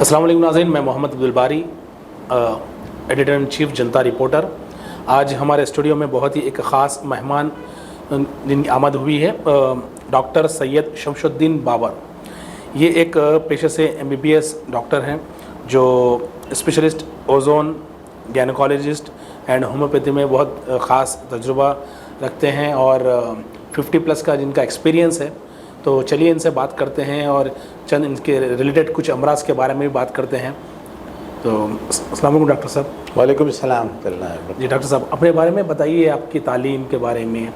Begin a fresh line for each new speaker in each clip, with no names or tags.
अस्सलाम वालेकुम नाज़रीन, मैं मोहम्मद अब्दुल बारी, editor in chief Janata reporter. आज हमारे स्टूडियो में बहुत ही एक ख़ास मेहमान जिनकी आमद हुई है, डॉक्टर सैयद शमशुद्दीन बाबर। ये एक पेशे से MBBS डॉक्टर हैं जो specialist ozone, gynaecologist and homeopathy में बहुत ख़ास तजुर्बा रखते हैं और 50+ का जिनका एक्सपीरियंस है। तो चलिए इनसे बात करते हैं और चंद इनके रिलेटेड कुछ अमराज के बारे में भी बात करते हैं। तो अस्सलाम वालेकुम डॉक्टर साहब।
वालेकुम सलाम।
जी डॉक्टर साहब, अपने बारे में बताइए, आपकी तालीम के बारे में।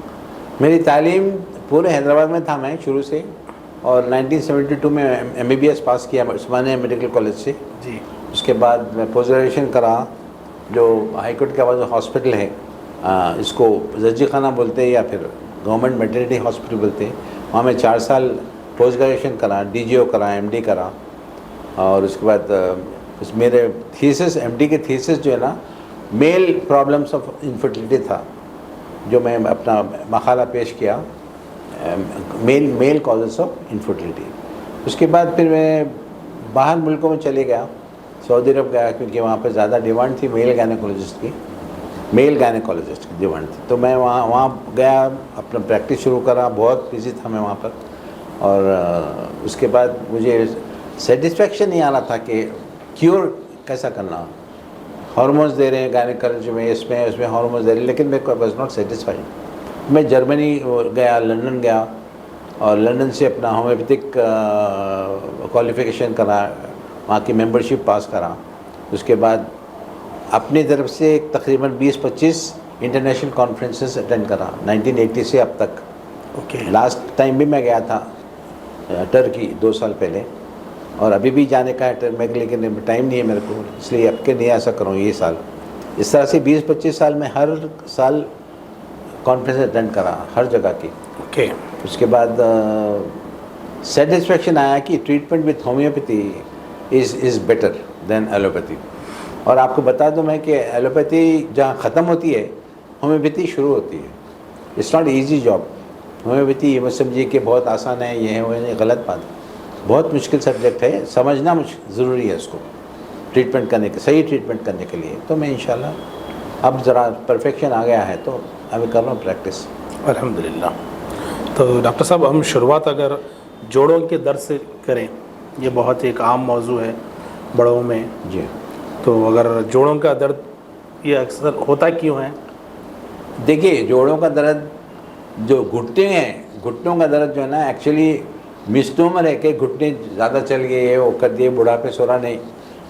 मेरी तालीम पूरे हैदराबाद में था मैं शुरू से, और 1972 में MBBS पास किया उस्मानिया मेडिकल कॉलेज से।
जी।
उसके बाद मैं पोस्ट ग्रेजुएशन करा, जो हाईकोर्ट के बाद हॉस्पिटल है, इसको जज्जी खाना बोलते हैं या फिर गवर्नमेंट मैटरनिटी हॉस्पिटल बोलते हैं। वहाँ मैं 4 साल पोस्ट ग्रेजुएशन करा, DGO करा, MD करा। और उसके बाद मेरे थीसिस, MD के थीसिस जो है ना, मेल प्रॉब्लम्स ऑफ इनफर्टिलिटी था, जो मैं अपना मकाला पेश किया, मेल कॉजेस ऑफ इनफर्टिलिटी। उसके बाद फिर मैं बाहर मुल्कों में चले गया, सऊदी अरब गया, क्योंकि वहाँ पर ज़्यादा डिमांड थी मेल गायनेकोलॉजिस्ट की डिमांड थी। तो मैं वहाँ गया, अपना प्रैक्टिस शुरू करा, बहुत बिजी था मैं वहाँ पर। और उसके बाद मुझे सेटिस्फेक्शन नहीं आ रहा था कि क्योर कैसा करना। हार्मोन्स दे रहे हैं गायनेकोलॉजी में, इसमें हार्मोन्स दे रहे हैं, लेकिन मैं वॉज नॉट सेटिस्फाइड। मैं जर्मनी गया, लंदन गया, और लंदन से अपना होम्योपैथिक क्वालिफिकेशन करा, वहाँ की मेंबरशिप पास करा। उसके बाद अपनी तरफ से तकरीबन 20-25 इंटरनेशनल कॉन्फ्रेंसेस अटेंड करा 1980 से अब तक।
ओके।
लास्ट टाइम भी मैं गया था टर्की 2 साल पहले, और अभी भी जाने का है टर्की, लेकिन टाइम नहीं है मेरे को, इसलिए अब के नहीं ऐसा करूँ ये साल। इस तरह से 20-25 साल में हर साल कॉन्फ्रेंस अटेंड करा, हर जगह की।
ओके।
उसके बाद सेटिस्फेक्शन आया कि treatment with homeopathy is better than allopathy. और आपको बता दूं मैं कि एलोपैथी जहाँ ख़त्म होती है, होम्योपैथी शुरू होती है। It's not easy job. Homeopathy ये मत समझिए कि बहुत आसान है, ये है वो है, गलत बात है। बहुत मुश्किल सब्जेक्ट है, समझना ज़रूरी है इसको ट्रीटमेंट करने के, सही ट्रीटमेंट करने के लिए। तो मैं इंशाल्लाह अब ज़रा परफेक्शन आ गया है, तो अभी कर रहा हूँ प्रैक्टिस,
अल्हम्दुलिल्लाह। तो डॉक्टर साहब, हम शुरुआत अगर जोड़ों के दर्द से करें, ये बहुत एक आम मौजू है बड़ों में।
जी।
तो अगर जोड़ों का दर्द ये अक्सर होता क्यों है?
देखिए, जोड़ों का दर्द, जो घुटने हैं, घुटनों का दर्द जो है ना, एक्चुअली मिसनोमर है कि घुटने ज़्यादा चल गए, वो कर दिए, बुढ़ापे सो रहा नहीं।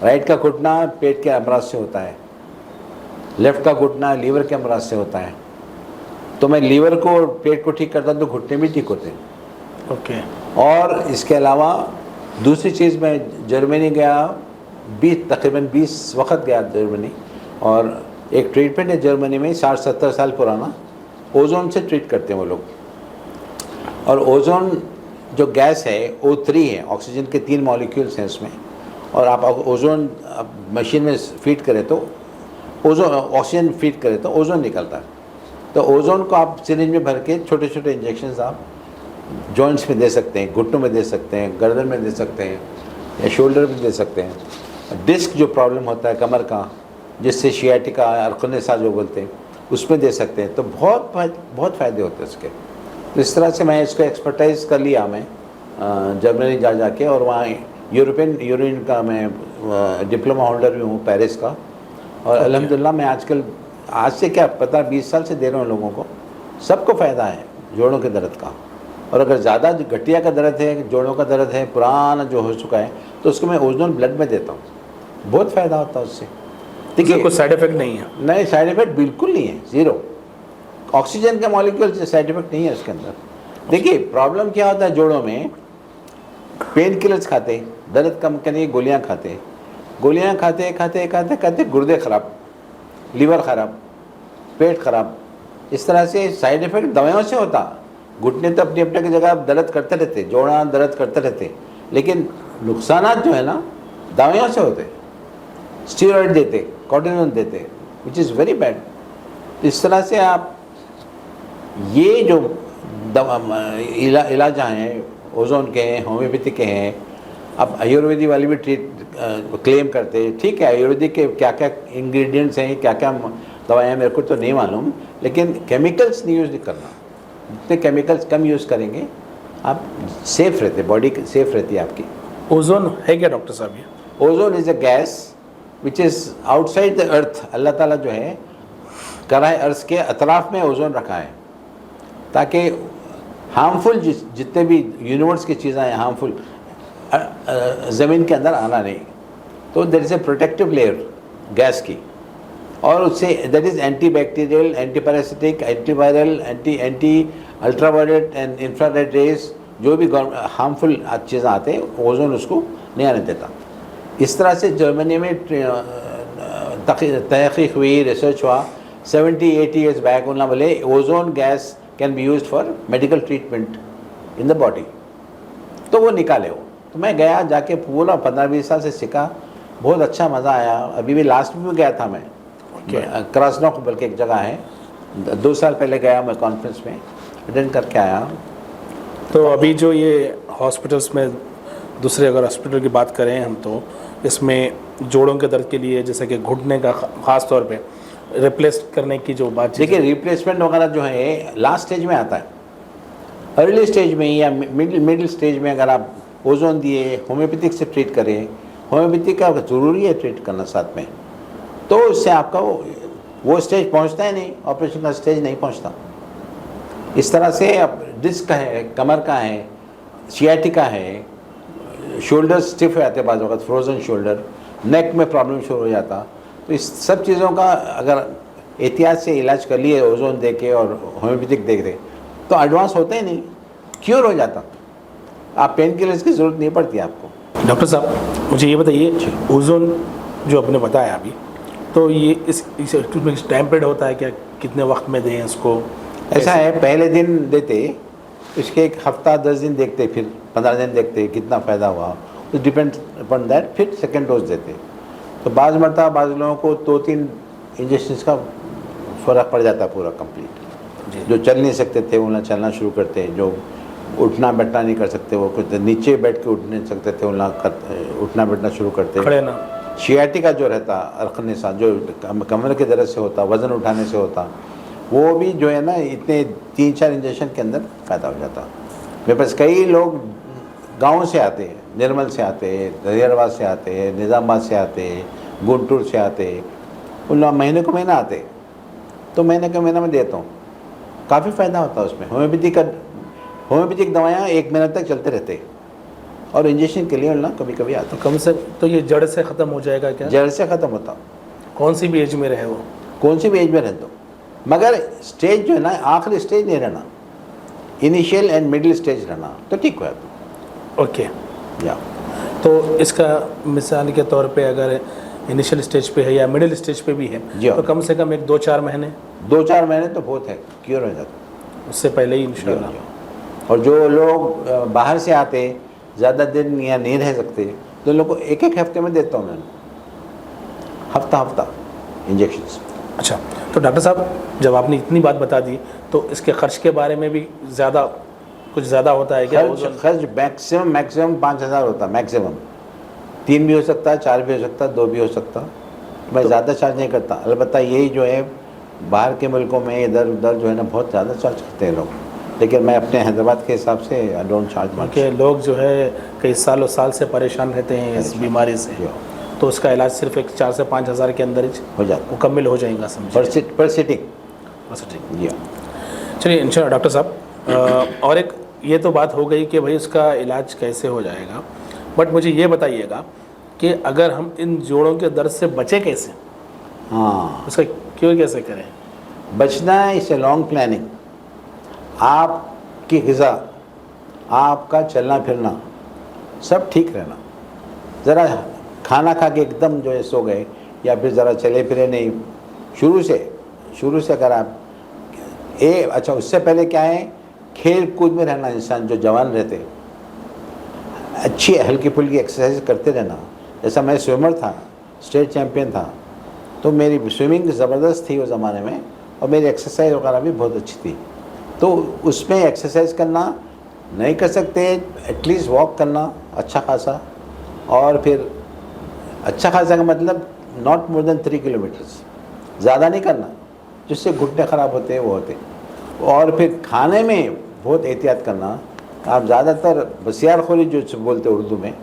राइट का घुटना पेट के अमराज से होता है, लेफ़्ट का घुटना लीवर के अमराज से होता है। तो मैं लीवर को, पेट को ठीक करता हूँ तो घुटने भी ठीक होते हैं।
ओके।
और इसके अलावा दूसरी चीज़, मैं जर्मनी गया, तकरीबन 20 वक्त गया जर्मनी, और एक ट्रीटमेंट है जर्मनी में 60-70 साल पुराना, ओजोन से ट्रीट करते हैं वो लोग। और ओजोन जो गैस है, O3 है, ऑक्सीजन के 3 मॉलिक्यूल्स हैं इसमें। और आप ओजोन मशीन में फीड करें तो ओजोन, ऑक्सीजन फीड करें तो ओजोन निकलता है। तो ओजोन को आप सिरिंज में भर के छोटे छोटे इंजेक्शंस आप जॉइंट्स में दे सकते हैं, घुटनों में दे सकते हैं, गर्दन में दे सकते हैं, या शोल्डर में दे सकते हैं। डिस्क जो प्रॉब्लम होता है कमर का, जिससे शियाटिका अरकुनेसा जो बोलते हैं, उसमें दे सकते हैं। तो बहुत फ़ायदे होते हैं इसके। तो इस तरह से मैं इसको एक्सपर्टाइज कर लिया मैं जर्मनी जाके, और वहाँ यूरोपियन यूनियन का मैं डिप्लोमा होल्डर भी हूँ, पेरिस का। और अल्हम्दुलिल्लाह मैं आजकल, आज से क्या पता, 20 साल से दे रहा हूँ लोगों को, सबको फ़ायदा है जोड़ों के दर्द का। और अगर ज़्यादा घटिया का दर्द है, जोड़ों का दर्द है, पुराना जो हो चुका है, तो उसको मैं ओरिजिनल ब्लड में देता हूँ, बहुत फ़ायदा होता है उससे।
देखिए, कोई साइड इफेक्ट नहीं है?
नहीं, साइड इफेक्ट बिल्कुल नहीं है, ज़ीरो। ऑक्सीजन का मॉलिक्यूल से साइड इफेक्ट नहीं है उसके अंदर। देखिए, प्रॉब्लम क्या होता है जोड़ों में, पेन किलर्स खाते, दर्द कम करने की गोलियाँ खाते, गोलियाँ खाते खाते खाते खाते गुर्दे ख़राब, लीवर ख़राब, पेट ख़राब। इस तरह से साइड इफेक्ट दवाइयों से होता। घुटने तो अपनी अपने की जगह दर्द करते रहते, जोड़ा दर्द करते रहते, लेकिन नुकसान जो है ना, दवाइयों से होते। स्टीरॉइड देते, कॉर्टिसोन देते, विच इज़ वेरी बैड। इस तरह से आप ये जो इलाज हैं, ओजोन के हैं, होम्योपैथी के हैं, अब आयुर्वेदिक वाले भी क्लेम करते हैं, ठीक है, आयुर्वेदिक के क्या क्या इंग्रेडिएंट्स हैं, क्या क्या दवाएं, मेरे को तो नहीं मालूम, लेकिन केमिकल्स नहीं यूज़ करना। जितने केमिकल्स कम यूज़ करेंगे आप सेफ रहते, बॉडी सेफ रहती है आपकी।
ओजोन है क्या डॉक्टर साहब ये?
Ozone is a gas which is outside the earth. अल्लाह ताला जो है करा है, अर्थ के अतराफ में ओजोन रखा है ताकि हार्मफुल जितने भी यूनिवर्स की चीज़ें हैं हार्मफुल ज़मीन के अंदर आना नहीं। तो there is a protective layer gas की, और उससे that is anti bacterial, anti parasitic, anti viral, anti ultraviolet and infrared rays, जो भी हार्मफुल चीज़ें आते हैं ओजोन उसको नहीं आने देता। इस तरह से जर्मनी में तहक़ीक़ हुई, रिसर्च हुआ 70-80 ईयर्स बैक, उन्होंने बोले ozone gas can be used for medical treatment in the body. तो वो निकाले वो, तो मैं गया जाके पूरा 15-20 साल से सीखा, बहुत अच्छा मज़ा आया। अभी भी लास्ट में भी गया था मैं, क्रासनॉक बल्कि एक जगह है, 2 साल पहले गया मैं, कॉन्फ्रेंस में अटेंड करके आया।
तो अभी जो ये हॉस्पिटल्स में, दूसरे अगर हॉस्पिटल की बात करें हम, तो इसमें जोड़ों के दर्द के लिए जैसे कि घुटने का ख़ास तौर पे रिप्लेस करने की जो बात,
देखिए रिप्लेसमेंट वगैरह जो है लास्ट स्टेज में आता है। अर्ली स्टेज में या मिडिल स्टेज में अगर आप ओजोन दिए, होम्योपैथिक से ट्रीट करें, होम्योपैथिक का ज़रूरी है ट्रीट करना साथ में, तो उससे आपका वो स्टेज पहुंचता है नहीं, ऑपरेशन का स्टेज नहीं पहुंचता। इस तरह से अब डिस्क का है, कमर का है, सियाटिका है, शोल्डर स्टिफ हो जाते बाद वक्त, फ्रोजन शोल्डर, नेक में प्रॉब्लम शुरू हो जाता। तो इस सब चीज़ों का अगर एहतियात से इलाज कर लिए ओजोन दे के और होम्योपैथिक दे के, तो एडवांस होते ही नहीं, क्योर हो जाता। आप पेन किलर्स की ज़रूरत नहीं पड़ती आपको।
डॉक्टर साहब मुझे ये बताइए, ओजोन जो आपने बताया अभी, तो ये इस टाइम पीरियड होता है क्या, कितने वक्त में दें इसको?
ऐसा है, पहले दिन देते, इसके एक हफ्ता 10 दिन देखते, फिर 15 दिन देखते कितना फ़ायदा हुआ, तो डिपेंड अपॉन दैट फिर सेकेंड डोज देते। तो बाज़ मरतबा बाज़ लोगों को 2-3 इंजेक्शंस का फ़र्क पड़ जाता है पूरा कंप्लीट। जो चल नहीं सकते थे उन्हें चलना शुरू करते, जो उठना बैठना नहीं कर सकते, वो कुछ नीचे बैठ के उठ नहीं सकते थे, उन्हें उठना बैठना शुरू करते।
खड़े ना,
शियाटिका जो रहता अरकने सा, जो कमर की दर्द से होता, वज़न उठाने से होता, वो भी जो है ना इतने 3-4 इंजेक्शन के अंदर फ़ायदा हो जाता। मेरे पास कई लोग गाँव से आते हैं, निर्मल से आते हैं, दरियाबाद से आते हैं, निज़ामाबाद से आते हैं, गुंटूर से आते हैं, उन लोग महीने को महीना आते, तो महीने का महीना में देता हूँ, काफ़ी फ़ायदा होता है उसमें। होम्योपैथिक दवाएँ 1 महीने तक चलते रहते हैं, और इंजेक्शन के लिए ना कभी कभी आता।
तो कम से, तो ये जड़ से ख़त्म हो जाएगा क्या?
जड़ से ख़त्म होता,
कौन सी भी एज में रहे वो,
कौन सी भी एज में रहते हो, मगर स्टेज जो है ना आखिरी स्टेज नहीं रहना, इनिशियल एंड मिडिल स्टेज रहना, तो ठीक हो जाता।
ओके।
या
तो इसका मिसाल के तौर पे अगर इनिशियल स्टेज पे है या मिडिल स्टेज पे भी है, तो कम से कम एक 2-4 महीने,
2-4 महीने तो बहुत है, क्योर हो जाता,
उससे पहले ही इंशाल्लाह।
और जो लोग बाहर से आते ज़्यादा दिन या नहीं रह सकते, तो लोगों को 1-1 हफ्ते में देता हूँ मैं, हफ्ता इंजेक्शंस।
अच्छा, तो डॉक्टर साहब जब आपने इतनी बात बता दी, तो इसके खर्च के बारे में भी कुछ ज़्यादा होता है क्या?
खर्च मैक्सिमम 5,000 होता है, मैक्सिमम 3 भी हो सकता है, 4 भी हो सकता है, 2 भी हो सकता है। मैं ज़्यादा चार्ज नहीं करता, अलबत्ता यही जो है बाहर के मुल्कों में इधर उधर जो है ना बहुत ज़्यादा चार्ज करते हैं लोग, लेकिन मैं अपने हैदराबाद के हिसाब से आई डोंट चार्ज मच।
के लोग जो है कई सालों साल से परेशान रहते हैं इस बीमारी से, तो उसका इलाज सिर्फ एक 4 से 5 हज़ार के अंदर हो जाता, मुकम्मल हो जाएगा समझिए,
पर सिटिंग।
चलिए इंशाल्लाह डॉक्टर साहब, और एक ये तो बात हो गई कि भाई उसका इलाज कैसे हो जाएगा, बट मुझे ये बताइएगा कि अगर हम इन जोड़ों के दर्द से बचे कैसे?
हाँ,
उसका क्यों कैसे करें?
बचना है, इसे लॉन्ग प्लानिंग, आपकी ग़िज़ा, आपका चलना फिरना सब ठीक रहना। ज़रा खाना खा के एकदम जो है सो गए, या फिर ज़रा चले फिरे नहीं, शुरू से अगर आप अच्छा, उससे पहले क्या है, खेल कूद में रहना। इंसान जो जवान रहते अच्छी हल्की फुल्की एक्सरसाइज करते रहना। जैसा मैं स्विमर था, स्टेट चैम्पियन था, तो मेरी स्विमिंग ज़बरदस्त थी उस ज़माने में, और मेरी एक्सरसाइज वगैरह भी बहुत अच्छी थी। तो उसमें एक्सरसाइज करना नहीं कर सकते, एटलीस्ट वॉक करना अच्छा खासा, और फिर अच्छा खासा का मतलब नॉट मोर देन 3 किलोमीटर्स, ज़्यादा नहीं करना, जिससे घुटने ख़राब होते हैं वो होते हैं। और फिर खाने में बहुत एहतियात करना। आप ज़्यादातर बसियारखोरी जो बोलते हैं उर्दू में,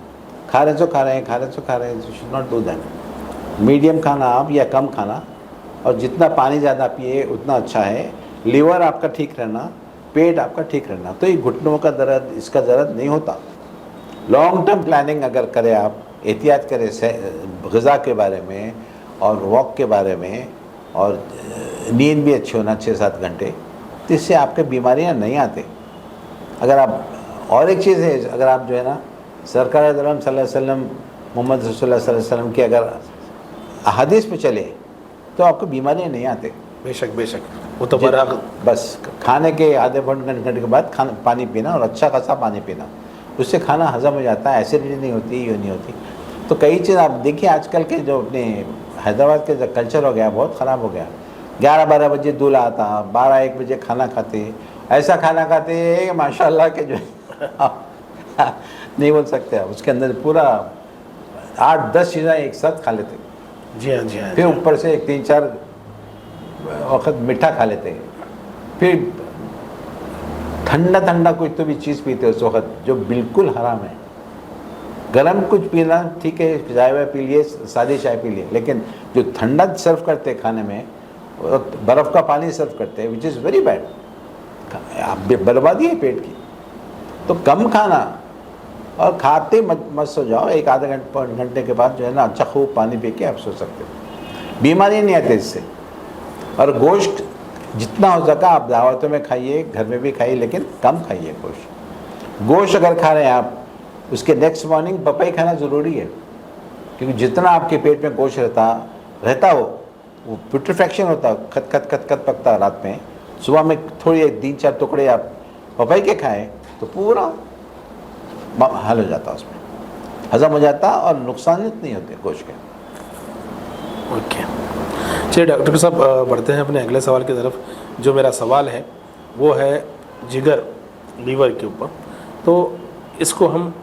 खा रहे सो खा रहे हैं, खा रहे सो खा रहे हैं, should not do that. Medium खाना आप या कम खाना, और जितना पानी ज़्यादा पिए उतना अच्छा है। लीवर आपका ठीक रहना, पेट आपका ठीक रहना, तो ये घुटनों का दर्द, इसका दर्द नहीं होता। लॉन्ग टर्म प्लानिंग अगर करें, आप एहतियात करें ग़िज़ा के बारे में और वॉक के बारे में, और नींद भी अच्छी होना 6-7 घंटे, तो इससे आपके बीमारियां नहीं आते। अगर आप, और एक चीज़ है, अगर आप जो है ना सरकार सल्लल्लाहु अलैहि वसल्लम, मोहम्मद रसूलुल्लाह सल्लल्लाहु अलैहि वसल्लम की अगर हदीस पे चले तो आपको बीमारियां नहीं आते।
बेशक बेशक, वो तो बड़ा
बस खाने के आधे घंटे के बाद पानी पीना, और अच्छा खासा पानी पीना, उससे खाना हजम हो जाता है, एसिडिटी नहीं होती, ये नहीं होती। तो कई चीज़ आप देखिए, आजकल के जो अपने हैदराबाद के जो कल्चर हो गया, बहुत ख़राब हो गया। 11-12 बजे दूल्हा आता, 12-1 बजे खाना खाते, ऐसा खाना खाते माशाल्लाह के जो नहीं बोल सकते आप, उसके अंदर पूरा 8-10 चीज़ें एक साथ खा लेते।
जी हाँ जी हाँ।
फिर ऊपर से 3-4 वक्त मीठा खा लेते, फिर ठंडा ठंडा कुछ तो भी चीज़ पीते उस वक्त, जो बिल्कुल हराम है। गरम कुछ पीना ठीक है, चाय वाय पी लिए, सादी चाय पी लिए, लेकिन जो ठंडा सर्व करते खाने में, बर्फ़ का पानी सर्व करते हैं, विच इज़ वेरी बैड, आप बर्बादी है पेट की। तो कम खाना, और खाते मत सो जाओ, 1-आधे घंटे के बाद जो है ना अच्छा खूब पानी पी के आप सो सकते हो, बीमारी नहीं आती इससे। और गोश्त जितना हो सका आप दावतों में खाइए, घर में भी खाइए, लेकिन कम खाइए गोश्त। गोश्त अगर खा रहे हैं आप, उसके नेक्स्ट मॉर्निंग पपाई खाना ज़रूरी है, क्योंकि जितना आपके पेट में गोश्त रहता हो, वो प्यूट्रिफैक्शन होता, खत खत खत खत पकता रात में, सुबह में थोड़ी 3-4 टुकड़े आप पपाई के खाएं तो पूरा हल हो जाता, उसमें हज़म हो जाता, और नुकसानित नहीं होते गोश्त के।
ओके, चलिए डॉक्टर साहब बढ़ते हैं अपने अगले सवाल की तरफ। जो मेरा सवाल है वो है जिगर, लीवर के ऊपर। तो इसको हम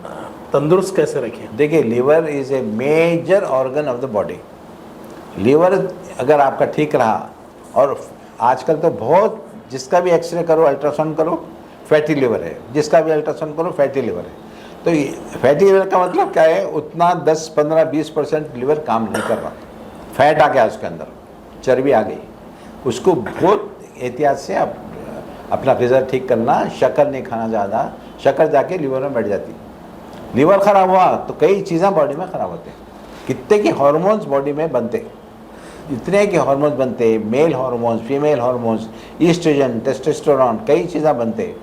तंदुरुस्त कैसे रखें?
देखिए, liver is a major organ of the body. Liver अगर आपका ठीक रहा, और आजकल तो बहुत, जिसका भी एक्सरे करो, अल्ट्रासाउंड करो, फैटी लीवर है, जिसका भी अल्ट्रासाउंड करो फैटी लीवर है। तो फैटी लीवर का मतलब क्या है? उतना 10, 15, 20% लीवर काम नहीं कर रहा, फैट आ गया उसके अंदर, चर्बी आ गई। उसको बहुत एहतियात से आप अपना ग़िज़ा ठीक करना, शक्कर नहीं खाना ज़्यादा, शक्कर जाके लीवर में बैठ जाती। लीवर ख़राब हुआ तो कई चीज़ें बॉडी में ख़राब होते हैं। कितने के हार्मोन्स बॉडी में बनते, इतने के हार्मोन्स बनते, male hormones, female hormones, oestrogen, testosterone, कई चीज़ें बनते,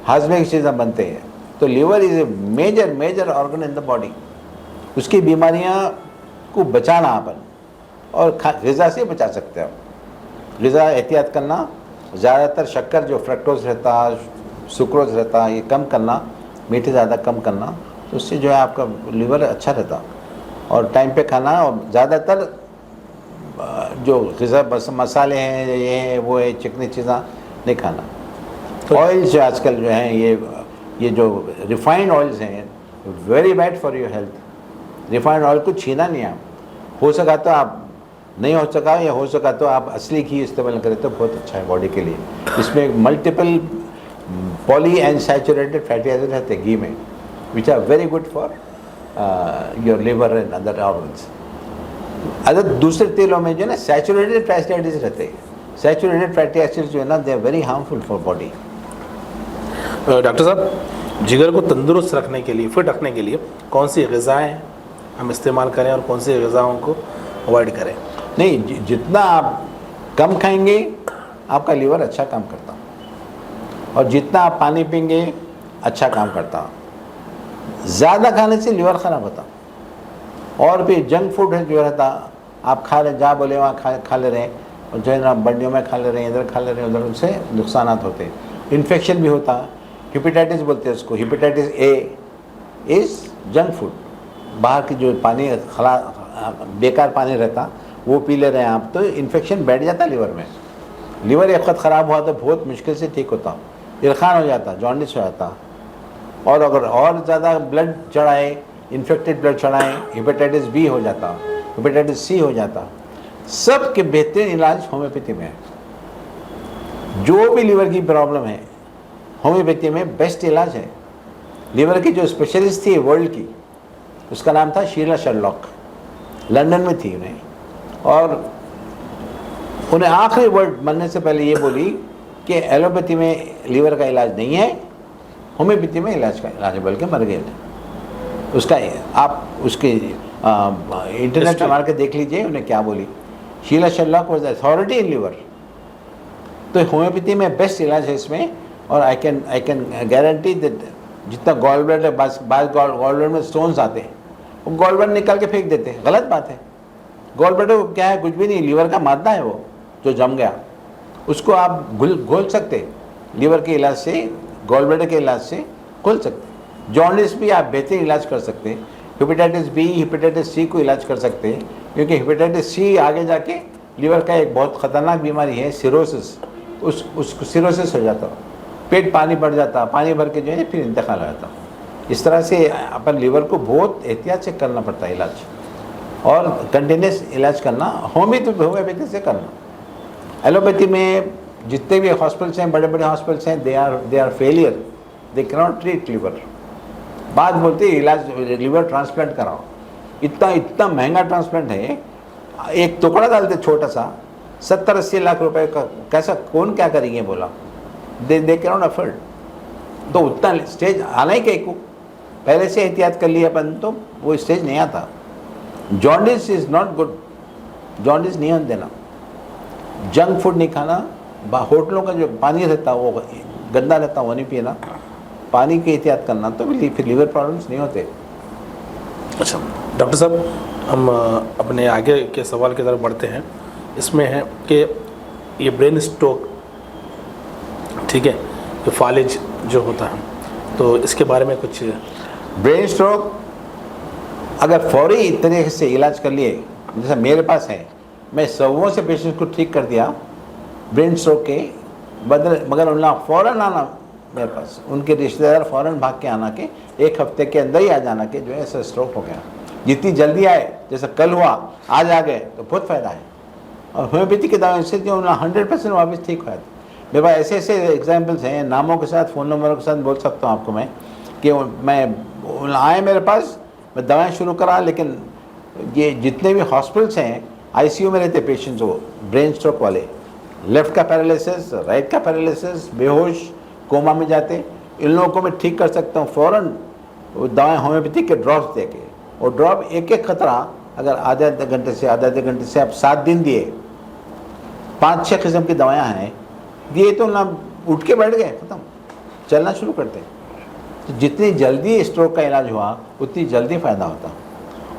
हाजमे की चीज़ें बनते हैं। तो liver is a major organ in the body. उसकी बीमारियां को बचाना अपन, और ग़िज़ा से बचा सकते हैं। ग़िज़ा एहतियात करना, ज़्यादातर शक्कर जो फ्रक्टोज रहता, सुक्रोज रहता, ये कम करना, मीठे ज़्यादा कम करना, तो उससे जो है आपका लीवर अच्छा रहता। और टाइम पे खाना, और ज़्यादातर जो ग़िज़ा मसाले हैं, ये है वो है, चिकनी चीज़ें नहीं खाना। तो ऑयल्स जो आजकल जो हैं, ये जो रिफाइंड ऑयल्स हैं, very bad for your health. Refined oil को छीना नहीं आप, हो सका तो आप, नहीं हो सका या हो सका तो आप असली घी इस्तेमाल करें तो बहुत अच्छा है बॉडी के लिए। इसमें multiple poly unsaturated fatty acid रहते हैं घी में, which are very good for your liver and other organs. Other दूसरे तेलों में जो है ना सैचुरेटेड फैटी एसिड्स रहते हैं। सैचुरेटेड फैटी एसिड्स जो है ना, they are very harmful for body.
Doctor साहब, जिगर को तंदुरुस्त रखने के लिए, फिट रखने के लिए कौन सी ग़िज़ाएँ हम इस्तेमाल करें और कौन सी ग़िज़ाओं को अवॉइड करें?
नहीं, जितना आप कम खाएंगे आपका लीवर अच्छा काम करता, और जितना आप पानी पीएंगे अच्छा काम करता। ज़्यादा खाने से लीवर ख़राब होता। और भी जंक फूड है जो रहता, आप खा रहे, जहाँ बोले वहाँ खा ले रहे हैं, और जो है ना बंडियों में खा ले रहे हैं, इधर खा ले रहे हैं, उधर, उनसे नुकसान होते हैं। इन्फेक्शन भी होता, हेपेटाइटिस बोलते हैं उसको। Hepatitis A is junk food. बाहर की जो पानी बेकार पानी रहता वो पी ले रहे हैं आप, तो इन्फेक्शन बैठ जाता लीवर में। लीवर एक वक्त ख़राब हुआ तो बहुत मुश्किल से ठीक होता, इरखान हो जाता, जॉन्डिस हो जाता। और अगर और ज़्यादा ब्लड चढ़ाए इन्फेक्टेड ब्लड चढ़ाएं, हेपेटाइटिस बी हो जाता, हेपेटाइटिस सी हो जाता। सब के बेहतरीन इलाज होम्योपैथी में है। जो भी लीवर की प्रॉब्लम है होम्योपैथी में बेस्ट इलाज है। लीवर की जो स्पेशलिस्ट थी वर्ल्ड की, उसका नाम था शीला शेरलॉक, लंदन में थी उन्हें, और उन्हें आखिरी वर्ड मरने से पहले ये बोली कि एलोपैथी में लीवर का इलाज नहीं है, होम्योपैथी में इलाज है, बल्कि मर गए थे। उसका आप उसके इंटरनेट पर मार के देख लीजिए उन्हें क्या बोली। Sheila Sherlock was authority in liver. तो होम्योपैथी में बेस्ट इलाज है इसमें, और आई कैन गारंटी दैट जितना गॉल ब्लैडर, बास गॉल ब्लैडर में स्टोन्स आते हैं, वो गॉल ब्लैडर निकाल के फेंक देते हैं, गलत बात है। गॉल ब्लैडर क्या है, कुछ भी नहीं, लीवर का मादा है वो जो जम गया, उसको आप घोल सकते हैं लीवर के इलाज से, गॉल ब्लैडर के इलाज से खोल सकते हैं। जॉन्डिस भी आप बेहतरीन इलाज कर सकते हैं। हेपेटाइटिस बी, हेपेटाइटिस सी को इलाज कर सकते हैं, क्योंकि हेपेटाइटिस सी आगे जाके लीवर का एक बहुत ख़तरनाक बीमारी है सिरोसिस, उसको सिरोसिस हो जाता, पेट पानी भर जाता, पानी भर के जो है फिर इंतकाल हो जाता। इस तरह से अपन लीवर को बहुत एहतियात से करना पड़ता है इलाज, और कंटिन्यूस इलाज करना होम्योपैथी से करना। एलोपैथी में जितने भी हॉस्पिटल्स हैं, बड़े बड़े हॉस्पिटल्स हैं, they are failure, they can not treat liver. बात बोलते हैं इलाज लीवर ट्रांसप्लांट कराओ, इतना महंगा ट्रांसप्लांट है, एक टुकड़ा डालते छोटा सा 70-80 लाख रुपए का, कैसा कौन क्या करेंगे बोला, दे कैन नॉट अफोर्ड। तो उतना स्टेज आना ही कहीं को, पहले से एहतियात कर लिया अपन तो वो स्टेज नहीं आता। Jaundice is not good, jaundice नहीं होने देना, जंक फूड नहीं खाना, होटलों का जो पानी रहता है वो गंदा रहता है वो नहीं पीना, पानी की एहतियात करना, तो फिर लीवर प्रॉब्लम्स नहीं होते।
अच्छा डॉक्टर साहब, हम अपने आगे के सवाल की तरफ बढ़ते हैं। इसमें है कि ये ब्रेन स्ट्रोक, ठीक है, ये फालिज जो होता है, तो इसके बारे में कुछ।
ब्रेन स्ट्रोक अगर फौरी तरीके से इलाज कर लिए, जैसे मेरे पास है, मैं सौों से पेशेंट को ठीक कर दिया ब्रेन स्ट्रोक के बदले, मगर उन्हें फ़ौरन आना मेरे पास, उनके रिश्तेदार फ़ौरन भाग के आना के 1 हफ्ते के अंदर ही आ जाना के जो है ऐसा स्ट्रोक हो गया। जितनी जल्दी आए, जैसे कल हुआ आज आ गए, तो बहुत फ़ायदा है। और होम्योपैथी की दवाई से जो 100% वापस ठीक हुआ। मेरे पास ऐसे ऐसे एग्जाम्पल्स हैं, नामों के साथ, फ़ोन नंबरों के साथ बोल सकता हूँ आपको मैं, कि मैं आए मेरे पास, मैं दवाएँ शुरू करा, लेकिन ये जितने भी हॉस्पिटल्स हैं, ICU में रहते पेशेंट्स वो ब्रेन स्ट्रोक वाले, लेफ़्ट का पैरालिसिस, राइट का पैरालिसिस, बेहोश, कोमा में जाते, इन लोगों को मैं ठीक कर सकता हूँ फ़ौरन दवाएँ होम्योपैथी के ड्रॉप्स दे के। और ड्रॉप एक खतरा अगर आधे घंटे से आप 7 दिन दिए, 5-6 किस्म की दवाएँ हैं दिए, तो ना उठ के बैठ गए, ख़त्म, चलना शुरू करते। तो जितनी जल्दी स्ट्रोक का इलाज हुआ उतनी जल्दी फ़ायदा होता।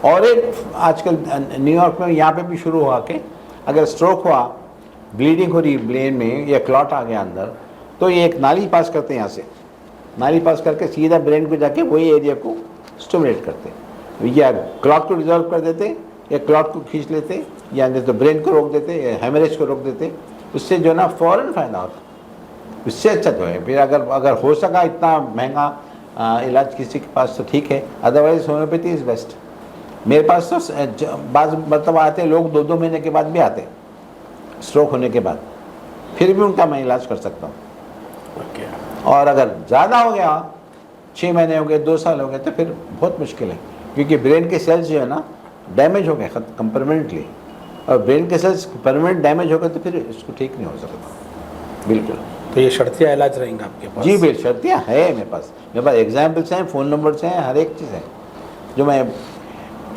और एक आजकल न्यूयॉर्क में यहाँ पे भी शुरू हुआ कि अगर स्ट्रोक हुआ, ब्लीडिंग हो रही ब्रेन में, या क्लॉट आ गया अंदर, तो ये एक नाली पास करते हैं, यहाँ से नाली पास करके सीधा ब्रेन को जाके वही एरिया को स्टिमुलेट करते, या क्लॉट को रिजॉल्व कर देते, या क्लॉट को खींच लेते, या नहीं तो ब्रेन को रोक देते, या हेमरेज को रोक देते। उससे जो ना फ़ौरन फ़ायदा होता। उससे अच्छा जो है, फिर अगर हो सका इतना महंगा इलाज किसी के पास तो ठीक है, अदरवाइज होम्योपैथी इज़ बेस्ट। मेरे पास तो बाज़ मतलब आते लोग 2-2 महीने के बाद भी आते स्ट्रोक होने के बाद, फिर भी उनका मैं इलाज कर सकता हूँ। और अगर ज़्यादा हो गया, 6 महीने हो गए, 2 साल हो गए, तो फिर बहुत मुश्किल है, क्योंकि ब्रेन के सेल्स जो है ना डैमेज हो गए परमानेंटली, और ब्रेन के सेल्स परमानेंट डैमेज हो गए तो फिर इसको ठीक नहीं हो सकता बिल्कुल।
तो ये शर्तिया इलाज रहेंगे आपके पास?
जी बिल्कुल, शर्तियाँ है मेरे पास एग्जाम्पल्स हैं, फ़ोन नंबर्स हैं, हर एक चीज़ है। जो मैं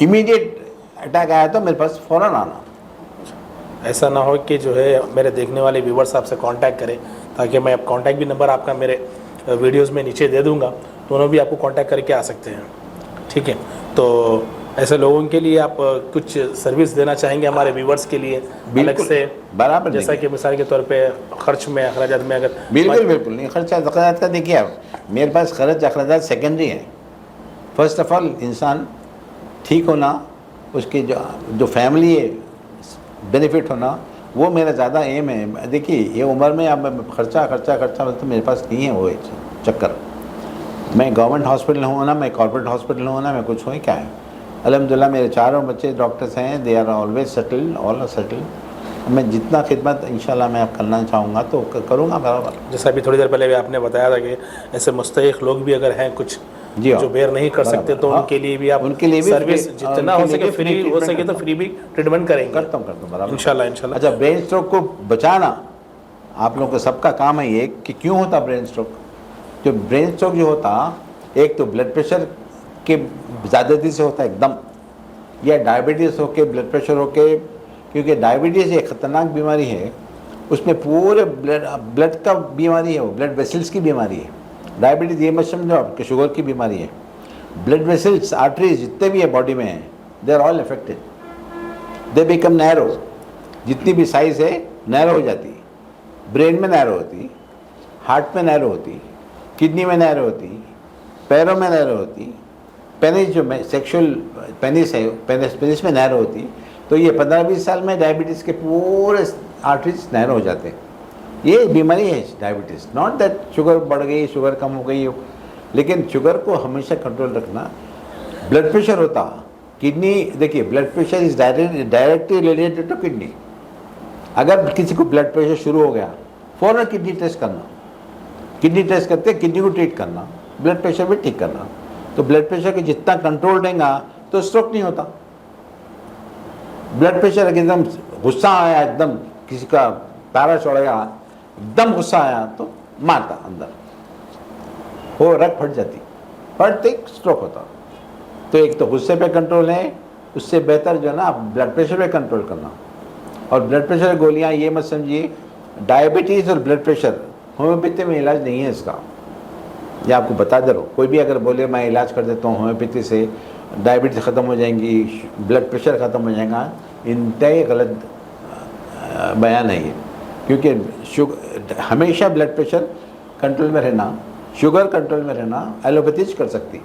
इमीडिएट अटैक आया तो मेरे पास फ़ौरन आना।
ऐसा ना हो कि जो है मेरे देखने वाले व्यूवर्स आपसे कांटेक्ट करें, ताकि मैं अब कांटेक्ट भी नंबर आपका मेरे वीडियोस में नीचे दे दूंगा, तो उन्होंने भी आपको कांटेक्ट करके आ सकते हैं, ठीक है। तो ऐसे लोगों के लिए आप कुछ सर्विस देना चाहेंगे हमारे व्यूवर्स के लिए अलग से?
बराबर,
जैसा कि मिसाल के तौर पे खर्च में, अखराजात में, अगर
बिल्कुल नहीं, खर्चा अखराजात का देखिए आप, मेरे पास खर्च अखराजात सेकेंडरी है। फर्स्ट ऑफ ऑल इंसान ठीक होना, उसकी जो फैमिली है बेनिफिट होना, वो मेरा ज़्यादा एम है। देखिए ये उम्र में अब खर्चा मतलब मेरे पास नहीं है वो चक्कर। मैं गवर्नमेंट हॉस्पिटल हूँ ना, मैं कॉर्पोरेट हॉस्पिटल हूँ ना, मैं कुछ हूँ क्या है। अल्हम्दुलिल्लाह मेरे चारों बच्चे डॉक्टर्स हैं, they are always settled, all are settled. मैं जितना खिदमत इंशाल्लाह मैं करना चाहूँगा तो करूँगा बराबर।
जैसा अभी थोड़ी देर पहले भी आपने बताया था कि ऐसे मुस्तहिक लोग भी अगर हैं कुछ
जी हाँ,
जो बेयर नहीं कर सकते तो
हाँ,
उनके लिए भी आप
उनके लिए भी
सर्विस
free-
जितना
उनके
हो
लिए
सके
भी
फ्री
free
हो
treatment
सके तो
करता
फ्री भी ट्रीटमेंट करेंगे
करता हूँ बराबर।
इंशाल्लाह इंशाल्लाह।
अच्छा, ब्रेन स्ट्रोक को बचाना आप लोगों का सबका काम है ये कि क्यों होता ब्रेन स्ट्रोक। जो ब्रेन स्ट्रोक जो होता, एक तो ब्लड प्रेशर के ज़्यादती से होता है एकदम, या डायबिटीज़ होके ब्लड प्रेशर होके, क्योंकि डायबिटीज़ एक ख़तरनाक बीमारी है, उसमें पूरे ब्लड का बीमारी है, वो ब्लड वेसल्स की बीमारी है। डायबिटीज़ ये मत समझो आपके शुगर की बीमारी है। ब्लड वेसल्स, आर्टरीज जितने भी है बॉडी में हैं, they are all affected, they become narrow. जितनी भी साइज़ है नैरो हो जाती है। ब्रेन में नैरो होती, हार्ट में नैरो होती, किडनी में नैरो होती, पैरों में नैरो होती, पेनिस जो सेक्सुअल पेनिस है, पेनिस में नैरो होती। तो ये 15-20 साल में डायबिटीज़ के पूरे आर्टरीज नैरो हो जाते हैं। ये बीमारी है डायबिटीज़, नॉट दैट शुगर बढ़ गई, शुगर कम हो गई हो, लेकिन शुगर को हमेशा कंट्रोल रखना। ब्लड प्रेशर होता, किडनी, देखिए blood pressure is directly related to kidney. अगर किसी को ब्लड प्रेशर शुरू हो गया, फ़ौरन किडनी टेस्ट करना, किडनी टेस्ट करते किडनी को ट्रीट करना, ब्लड प्रेशर भी ठीक करना। तो ब्लड प्रेशर के जितना कंट्रोल देगा तो स्ट्रोक नहीं होता। ब्लड प्रेशर एकदम गुस्सा आया, एकदम किसी का तारा चढ़ गया, एकदम गुस्सा आया तो मारता अंदर, वो रग फट जाती, फटते स्ट्रोक होता। तो एक तो गुस्से पे कंट्रोल है, उससे बेहतर जो है ना ब्लड प्रेशर पे कंट्रोल करना। और ब्लड प्रेशर गोलियां ये मत समझिए, डायबिटीज़ और ब्लड प्रेशर होम्योपैथी में इलाज नहीं है इसका। ये आपको बता दे रहा हूँ, कोई भी अगर बोले मैं इलाज कर देता हूँ होम्योपैथी से, डायबिटीज़ ख़त्म हो जाएंगी, ब्लड प्रेशर ख़त्म हो जाएगा, इंतहाई गलत बयान है ये। क्योंकि हमेशा ब्लड प्रेशर कंट्रोल में रहना, शुगर कंट्रोल में रहना एलोपैथीज कर सकती।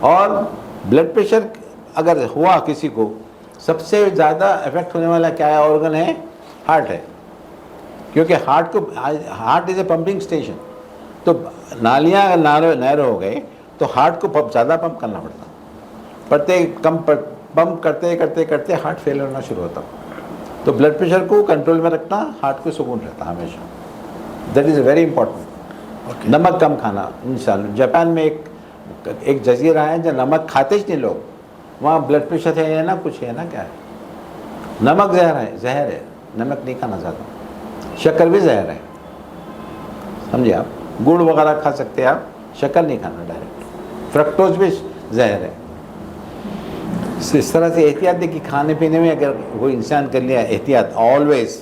और ब्लड प्रेशर अगर हुआ किसी को, सबसे ज़्यादा इफेक्ट होने वाला क्या है ऑर्गन है, हार्ट है। क्योंकि heart is a pumping station. तो नालियाँ अगर नैरो हो गए तो हार्ट को ज़्यादा पंप करना पड़ता, पंप करते करते करते हार्ट फेल होना शुरू होता। तो ब्लड प्रेशर को कंट्रोल में रखना, हार्ट को सुकून रहता हमेशा। That is very important. नमक कम खाना इंशाल्लाह। जापान में एक जजीरा है जहाँ नमक खाते ही नहीं लोग, वहाँ ब्लड प्रेशर है ना, कुछ है ना, क्या है, नमक जहर है, नमक नहीं खाना ज़्यादा। शक्कर भी जहर है, समझिए आप, गुड़ वगैरह खा सकते हैं आप, शक्कर नहीं खाना डायरेक्ट। फ्रक्टोज भी जहर है। इस तरह से एहतियात देखिए, खाने पीने में अगर वो इंसान कर लिया एहतियात ऑलवेज,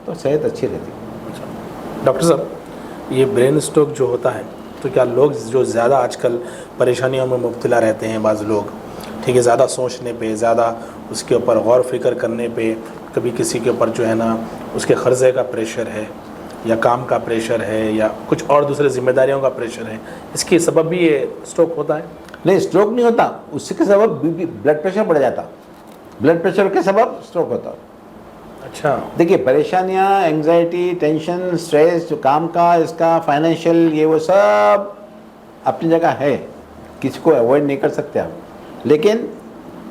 तो सेहत अच्छी रहती है।
डॉक्टर साहब, ये ब्रेन स्ट्रोक जो होता है, तो क्या लोग जो ज़्यादा आजकल परेशानियों में मुब्तला रहते हैं, बाज़ लोग, ठीक है, ज़्यादा सोचने पे, ज़्यादा उसके ऊपर गौर फिक्र करने पे, कभी किसी के ऊपर जो है ना उसके ख़र्ज़े का प्रेशर है, या काम का प्रेशर है, या कुछ और दूसरे जिम्मेदारियों का प्रेशर है, इसके सबब भी ये स्ट्रोक होता है?
नहीं, स्ट्रोक नहीं होता, उसके सबब ब्लड प्रेशर बढ़ जाता। ब्लड प्रेशर के सबब स्ट्रोक होता।
अच्छा,
देखिए परेशानियाँ, एंग्जाइटी, टेंशन, स्ट्रेस, जो काम का, इसका फाइनेंशियल, ये वो सब अपनी जगह है, किसी को अवॉइड नहीं कर सकते आप। लेकिन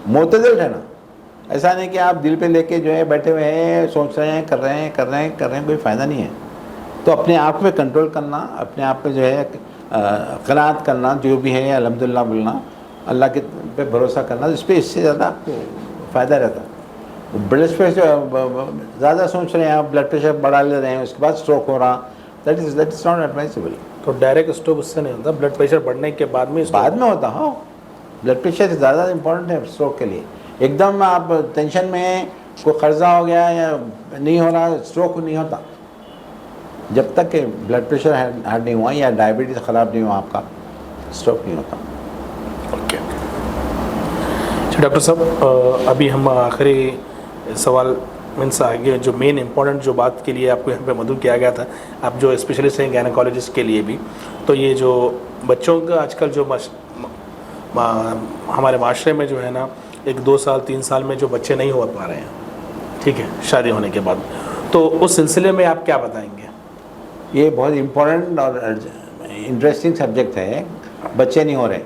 मुतदिल रहना, ऐसा नहीं कि आप दिल पे लेके जो है बैठे हुए हैं, सोच रहे हैं, कर रहे हैं, कोई फ़ायदा नहीं है। तो अपने आप पे कंट्रोल करना, अपने आप पे जो है क़नाअत करना, जो भी है अल्हम्दुलिल्लाह बोलना, अल्लाह के पे भरोसा करना, इस पर इससे ज़्यादा आपको फ़ायदा रहता है। ब्लड प्रेशर ज़्यादा सोच रहे हैं आप, ब्लड प्रेशर बढ़ा ले रहे हैं, उसके बाद स्ट्रोक हो रहा, दैट इज़ नॉट एडवाइसेबल।
तो डायरेक्ट स्ट्रोक उससे नहीं होता, ब्लड प्रेशर बढ़ने के बाद में
होता। हाँ, ब्लड प्रेशर ज़्यादा इम्पोर्टेंट है स्ट्रोक के लिए। एकदम आप टेंशन में, कोई कर्जा हो गया या नहीं हो रहा, स्ट्रोक नहीं होता जब तक कि ब्लड प्रेशर हार्ड नहीं हुआ या डायबिटीज़ ख़राब नहीं हुआ आपका, स्ट्रोक नहीं होता।
ओके। अच्छा डॉक्टर साहब, अभी हम आखिरी सवाल मीन्स आगे जो मेन इम्पोर्टेंट जो बात के लिए आपको यहाँ पे मदऊ किया गया था, आप जो स्पेशलिस्ट हैं गायनेकोलॉजिस्ट के लिए भी, तो ये जो बच्चों का आजकल जो हमारे माशरे में जो है ना, 1-2 साल 3 साल में जो बच्चे नहीं हो पा रहे हैं, ठीक है, शादी होने के बाद, तो उस सिलसिले में आप क्या बताएंगे?
ये बहुत इम्पोर्टेंट और इंटरेस्टिंग सब्जेक्ट है, बच्चे नहीं हो रहे।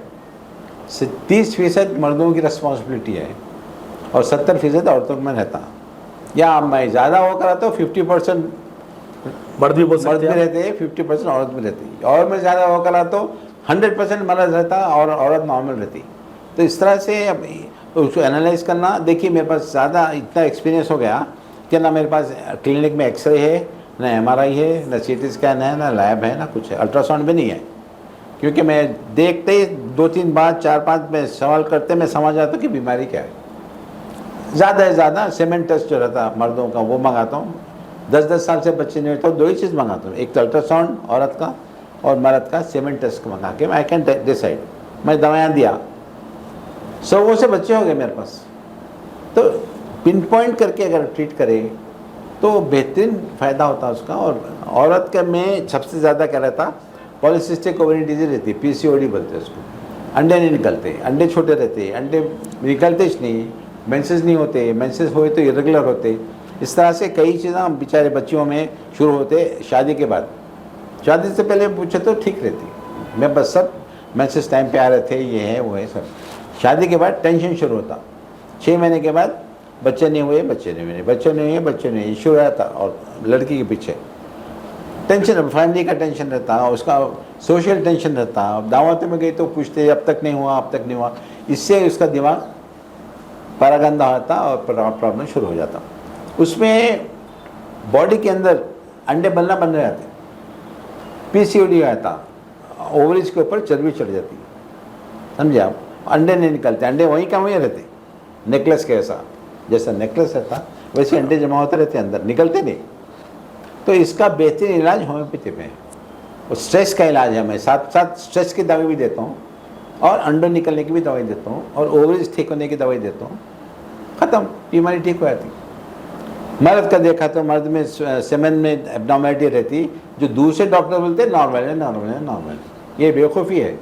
30% मर्दों की रिस्पॉन्सिबिलिटी है और 70% औरतों में रहता। या मैं ज़्यादा वो कराता हूँ, 50%
मर्द भी बोल
मर्द
सकते
में
हैं।
रहते हैं, 50% औरत में रहती है। और मैं ज़्यादा वो करा तो 100% मर्द रहता और औरत नॉर्मल रहती। तो इस तरह से अब उसको एनालाइज करना। देखिए मेरे पास ज़्यादा इतना एक्सपीरियंस हो गया कि ना मेरे पास क्लिनिक में एक्सरे है, ना MRI है, ना CT स्कैन है, ना लैब है, ना कुछ है, अल्ट्रासाउंड भी नहीं है। क्योंकि मैं देखते ही 2-3 बार 4-5 में सवाल करते मैं समझ आता कि बीमारी क्या है। ज़्यादा से ज़्यादा सीमेंट टेस्ट जो रहता है मर्दों का वो मंगाता हूँ। 10-10 साल से बच्चे नहीं होते तो 2 ही चीज़ मंगाता हूँ, एक तो अल्ट्रासाउंड औरत का और मर्द का सीमेंट टेस्ट मंगा के आई कैन डिसाइड। मैं दवाइयाँ दिया, 100 से बच्चे हो गए मेरे पास। तो पिन पॉइंट करके अगर ट्रीट करे तो बेहतरीन फ़ायदा होता है उसका। और औरत का में सबसे ज़्यादा क्या रहता, पॉलीसिस्टिक ओवरी डिजीज रहती है, PCOD बोलते हैं उसको। अंडे नहीं निकलते, अंडे छोटे रहते, अंडे निकलते ही नहीं, मेंसेस नहीं होते, मेंसेस हुए तो इरेगुलर होते। इस तरह से कई चीज़ें बेचारे बच्चियों में शुरू होते शादी के बाद। शादी से पहले पूछे तो ठीक रहती, मैं बस सब मेंसेस टाइम पे आ रहे थे, ये है वो है सब। शादी के बाद टेंशन शुरू होता, 6 महीने के बाद बच्चे नहीं हुए, बच्चे नहीं हुए, बच्चे नहीं हुए, बच्चे नहीं, इशू रहता। और लड़की के पीछे टेंशन, फैमिली का टेंशन रहता, उसका सोशल टेंशन रहता। दावत में गई तो पूछते अब तक नहीं हुआ, अब तक नहीं हुआ। इससे उसका दिमाग परागंदा होता और प्रॉब्लम शुरू हो जाता। उसमें बॉडी के अंदर अंडे बनना बन जाते, PCOD आता, ओवरीज के ऊपर चर्बी चढ़ जाती, समझे आप। अंडे नहीं निकलते, अंडे वहीं का वहीं रहते, नेकलेस के जैसा नेकलेस रहता वैसे अंडे जमा होते रहते अंदर, निकलते नहीं। तो इसका बेहतरीन इलाज होम्योपैथी में है। और स्ट्रेस का इलाज है, मैं साथ साथ स्ट्रेस की दवाई भी देता हूँ और अंडे निकलने की भी दवाई देता हूँ और ओवरीज ठीक होने की दवाई देता हूँ। ख़त्म, बीमारी ठीक हो जाती। मर्द का देखा तो मर्द में सेमेन में एब्नॉर्मलिटी रहती, जो दूसरे डॉक्टर बोलते नॉर्मल है, नॉर्मल है, नॉर्मल है। ये बेवकूफ़ी है।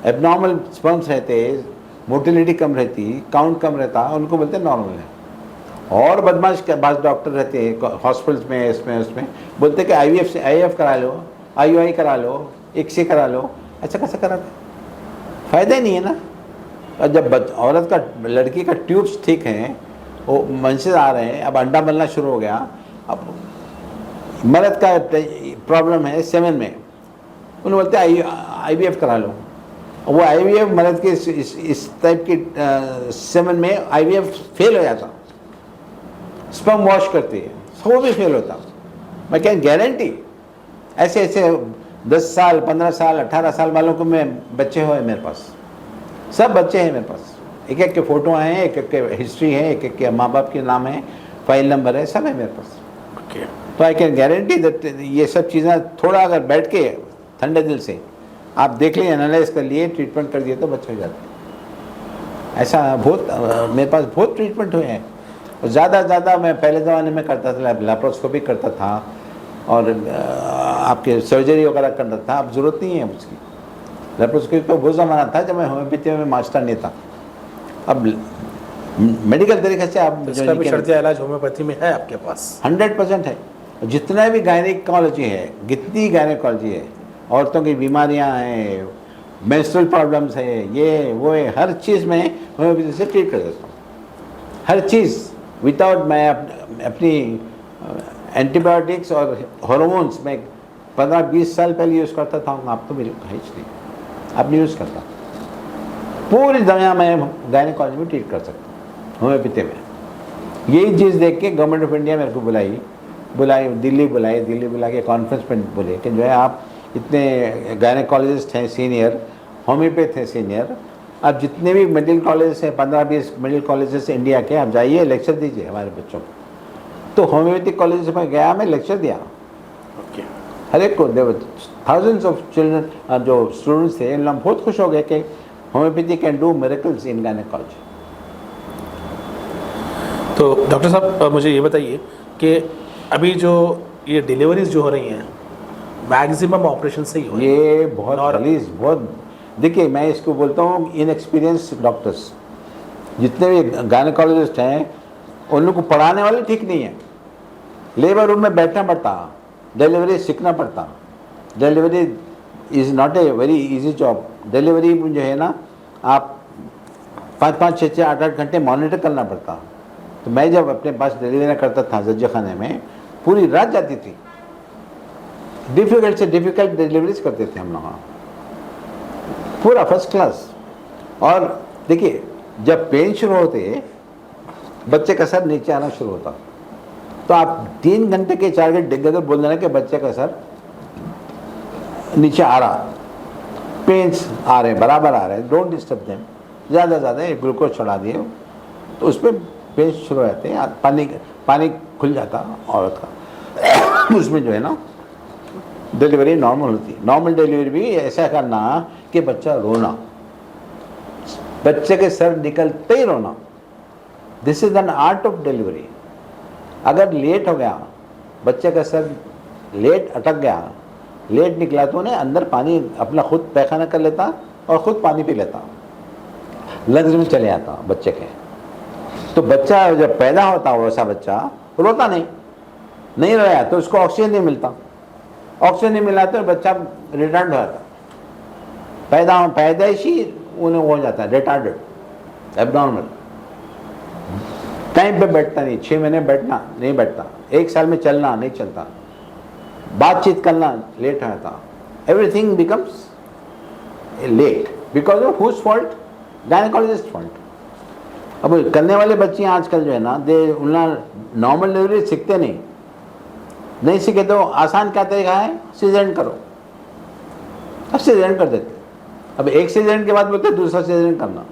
एब्नॉर्मल स्पर्म्स रहते, मोटिलिटी कम रहती, काउंट कम रहता, उनको बोलते नॉर्मल है। और बदमाश के पास डॉक्टर रहते हैं हॉस्पिटल्स में, इसमें उसमें बोलते कि IVF करा लो, IUI करा लो, ICSI करा लो। ऐसा कैसे कराते, फ़ायदा ही नहीं है ना। और जब औरत का, लड़की का ट्यूब्स ठीक हैं, वो मेंसेस आ रहे हैं, अब अंडा बनना शुरू हो गया। अब मर्द का प्रॉब्लम है सेवन में, उन्होंने बोलते IVF करा लो। वो IVF मर्द के इस टाइप की सेवन में IVF फेल हो जाता, स्पर्म वॉश करती है, वो भी फेल होता। मैं क्या गारंटी, ऐसे ऐसे 10 साल 15 साल 18 साल वालों को मैं बच्चे हुए मेरे पास, सब बच्चे हैं मेरे पास। एक एक के फ़ोटो हैं, एक एक के हिस्ट्री है, एक एक के माँ बाप के नाम है, फाइल नंबर है, सब है मेरे पास।
ओके।
तो आई कैन गारंटी दैट ये सब चीज़ें थोड़ा अगर बैठ के ठंडे दिल से आप देख लिए, एनालाइज कर लिए, ट्रीटमेंट कर दिए तो बच्चे हो जाते। ऐसा बहुत मेरे पास बहुत ट्रीटमेंट हुए हैं। और ज़्यादा मैं पहले ज़माने में करता था, लैप्रोस्कोपी करता था और आपके सर्जरी वगैरह करता था। अब ज़रूरत नहीं है उसकी। लैप्रोस्कोपी तो वो ज़माना था जब मैं होम्योपैथी में मास्टर नहीं था। अब मेडिकल तरीके से आप
इसका भी शर्त इलाज होम्योपैथी में है आपके पास?
100% है। जितना भी गायनेकोलॉजी है, जितनी गायनेकोलॉजी है, औरतों की बीमारियां हैं, मेंस्ट्रुअल प्रॉब्लम्स है, ये वो है, हर चीज़ में होम्योपैथी से ट्रीट कर देता हूँ। हर चीज़ विदाउट, मैं अपनी एंटीबायोटिक्स और हार्मोन्स में 15-20 साल पहले यूज़ करता था, आप तो मेरे है नहीं, अब नहीं यूज़ करता। पूरी दुनिया में गायनेकोलॉजी में ट्रीट कर सकता हूँ होम्योपैथी में। यही चीज़ देख के गवर्नमेंट ऑफ इंडिया मेरे को बुलाई, दिल्ली बुला के कॉन्फ्रेंस में बोले कि जो है आप इतने गायनेकोलॉजिस्ट हैं सीनियर, होम्योपैथ हैं सीनियर, आप जितने भी मेडिकल कॉलेज हैं 15-20 मेडिकल कॉलेजेस इंडिया के, आप जाइए लेक्चर दीजिए हमारे बच्चों को। तो होम्योपैथिक कॉलेज में गया, मैं लेक्चर दिया।
ओके।
हर एक को, थाउजेंड्स ऑफ चिल्ड्रन जो स्टूडेंट्स थे, इन लोग बहुत खुश हो गए कि homeopathy can do miracles in gynaecology.
तो डॉक्टर साहब मुझे ये बताइए कि अभी जो ये डिलीवरीज जो हो रही हैं मैक्सिमम ऑपरेशन से ही हो रही हैं।
ये बहुत गलीज, बहुत, देखिए मैं इसको बोलता हूँ इनएक्सपीरियंस डॉक्टर्स, जितने भी गायनेकोलॉजिस्ट हैं उन लोग को पढ़ाने वाले ठीक नहीं है। लेबर रूम में बैठना पड़ता, डिलीवरी सीखना पड़ता, delivery is not a very easy job. Delivery जो है ना, आप 5-5, 6-6, 8-8 घंटे मॉनिटर करना पड़ता। तो मैं जब अपने पास डिलीवरी करता था जज्जे खाने में, पूरी रात जाती थी, डिफ़िकल्ट से डिफ़िकल्ट डिलीवरीज करते थे हम लोग, पूरा फर्स्ट क्लास। और देखिए, जब पेन शुरू होते, बच्चे का सर नीचे आना शुरू होता, तो आप 3 घंटे के 4 घंटे अगर बोल देना कि बच्चे का सर नीचे आ रहा, पेन्स आ रहे हैं, बराबर आ रहे हैं, डोंट डिस्टर्ब देम, ज़्यादा ज़्यादा एक ग्लूकोज चढ़ा दिए तो उस पर पेन्स शुरू हो जाते हैं, पानी खुल जाता औरत का उसमें जो है ना डिलीवरी नॉर्मल होती है। नॉर्मल डिलीवरी भी ऐसा करना कि बच्चा रोना, बच्चे के सर निकलते ही रोना, this is an art of delivery. अगर लेट हो गया, बच्चे का सर लेट अटक गया, लेट निकला, तो उन्हें अंदर पानी अपना खुद पैखाना कर लेता और ख़ुद पानी पी लेता, लंग्स में चले आता बच्चे के। तो बच्चा जब पैदा होता है वैसा बच्चा रोता नहीं रोया तो उसको ऑक्सीजन नहीं मिलता, ऑक्सीजन नहीं मिला तो बच्चा रिटार्ड हो जाता, पैदाइशी उन्हें हो जाता है रिटार्डेड, एबनॉर्मल, टाइम पे बैठता नहीं, 6 महीने बैठना नहीं बैठता, 1 साल में चलना नहीं चलता, बातचीत करना लेट हो जाता, everything becomes late because of whose fault? Gynaecologist fault. अब करने वाले बच्चे आजकल जो है ना, उनका नॉर्मल डिलीवरी सीखते नहीं सीखे तो आसान क्या तरीका है, सीजन करो, अब सीजन कर देते। अब एक सीजन के बाद बोलते दूसरा सीजन करना,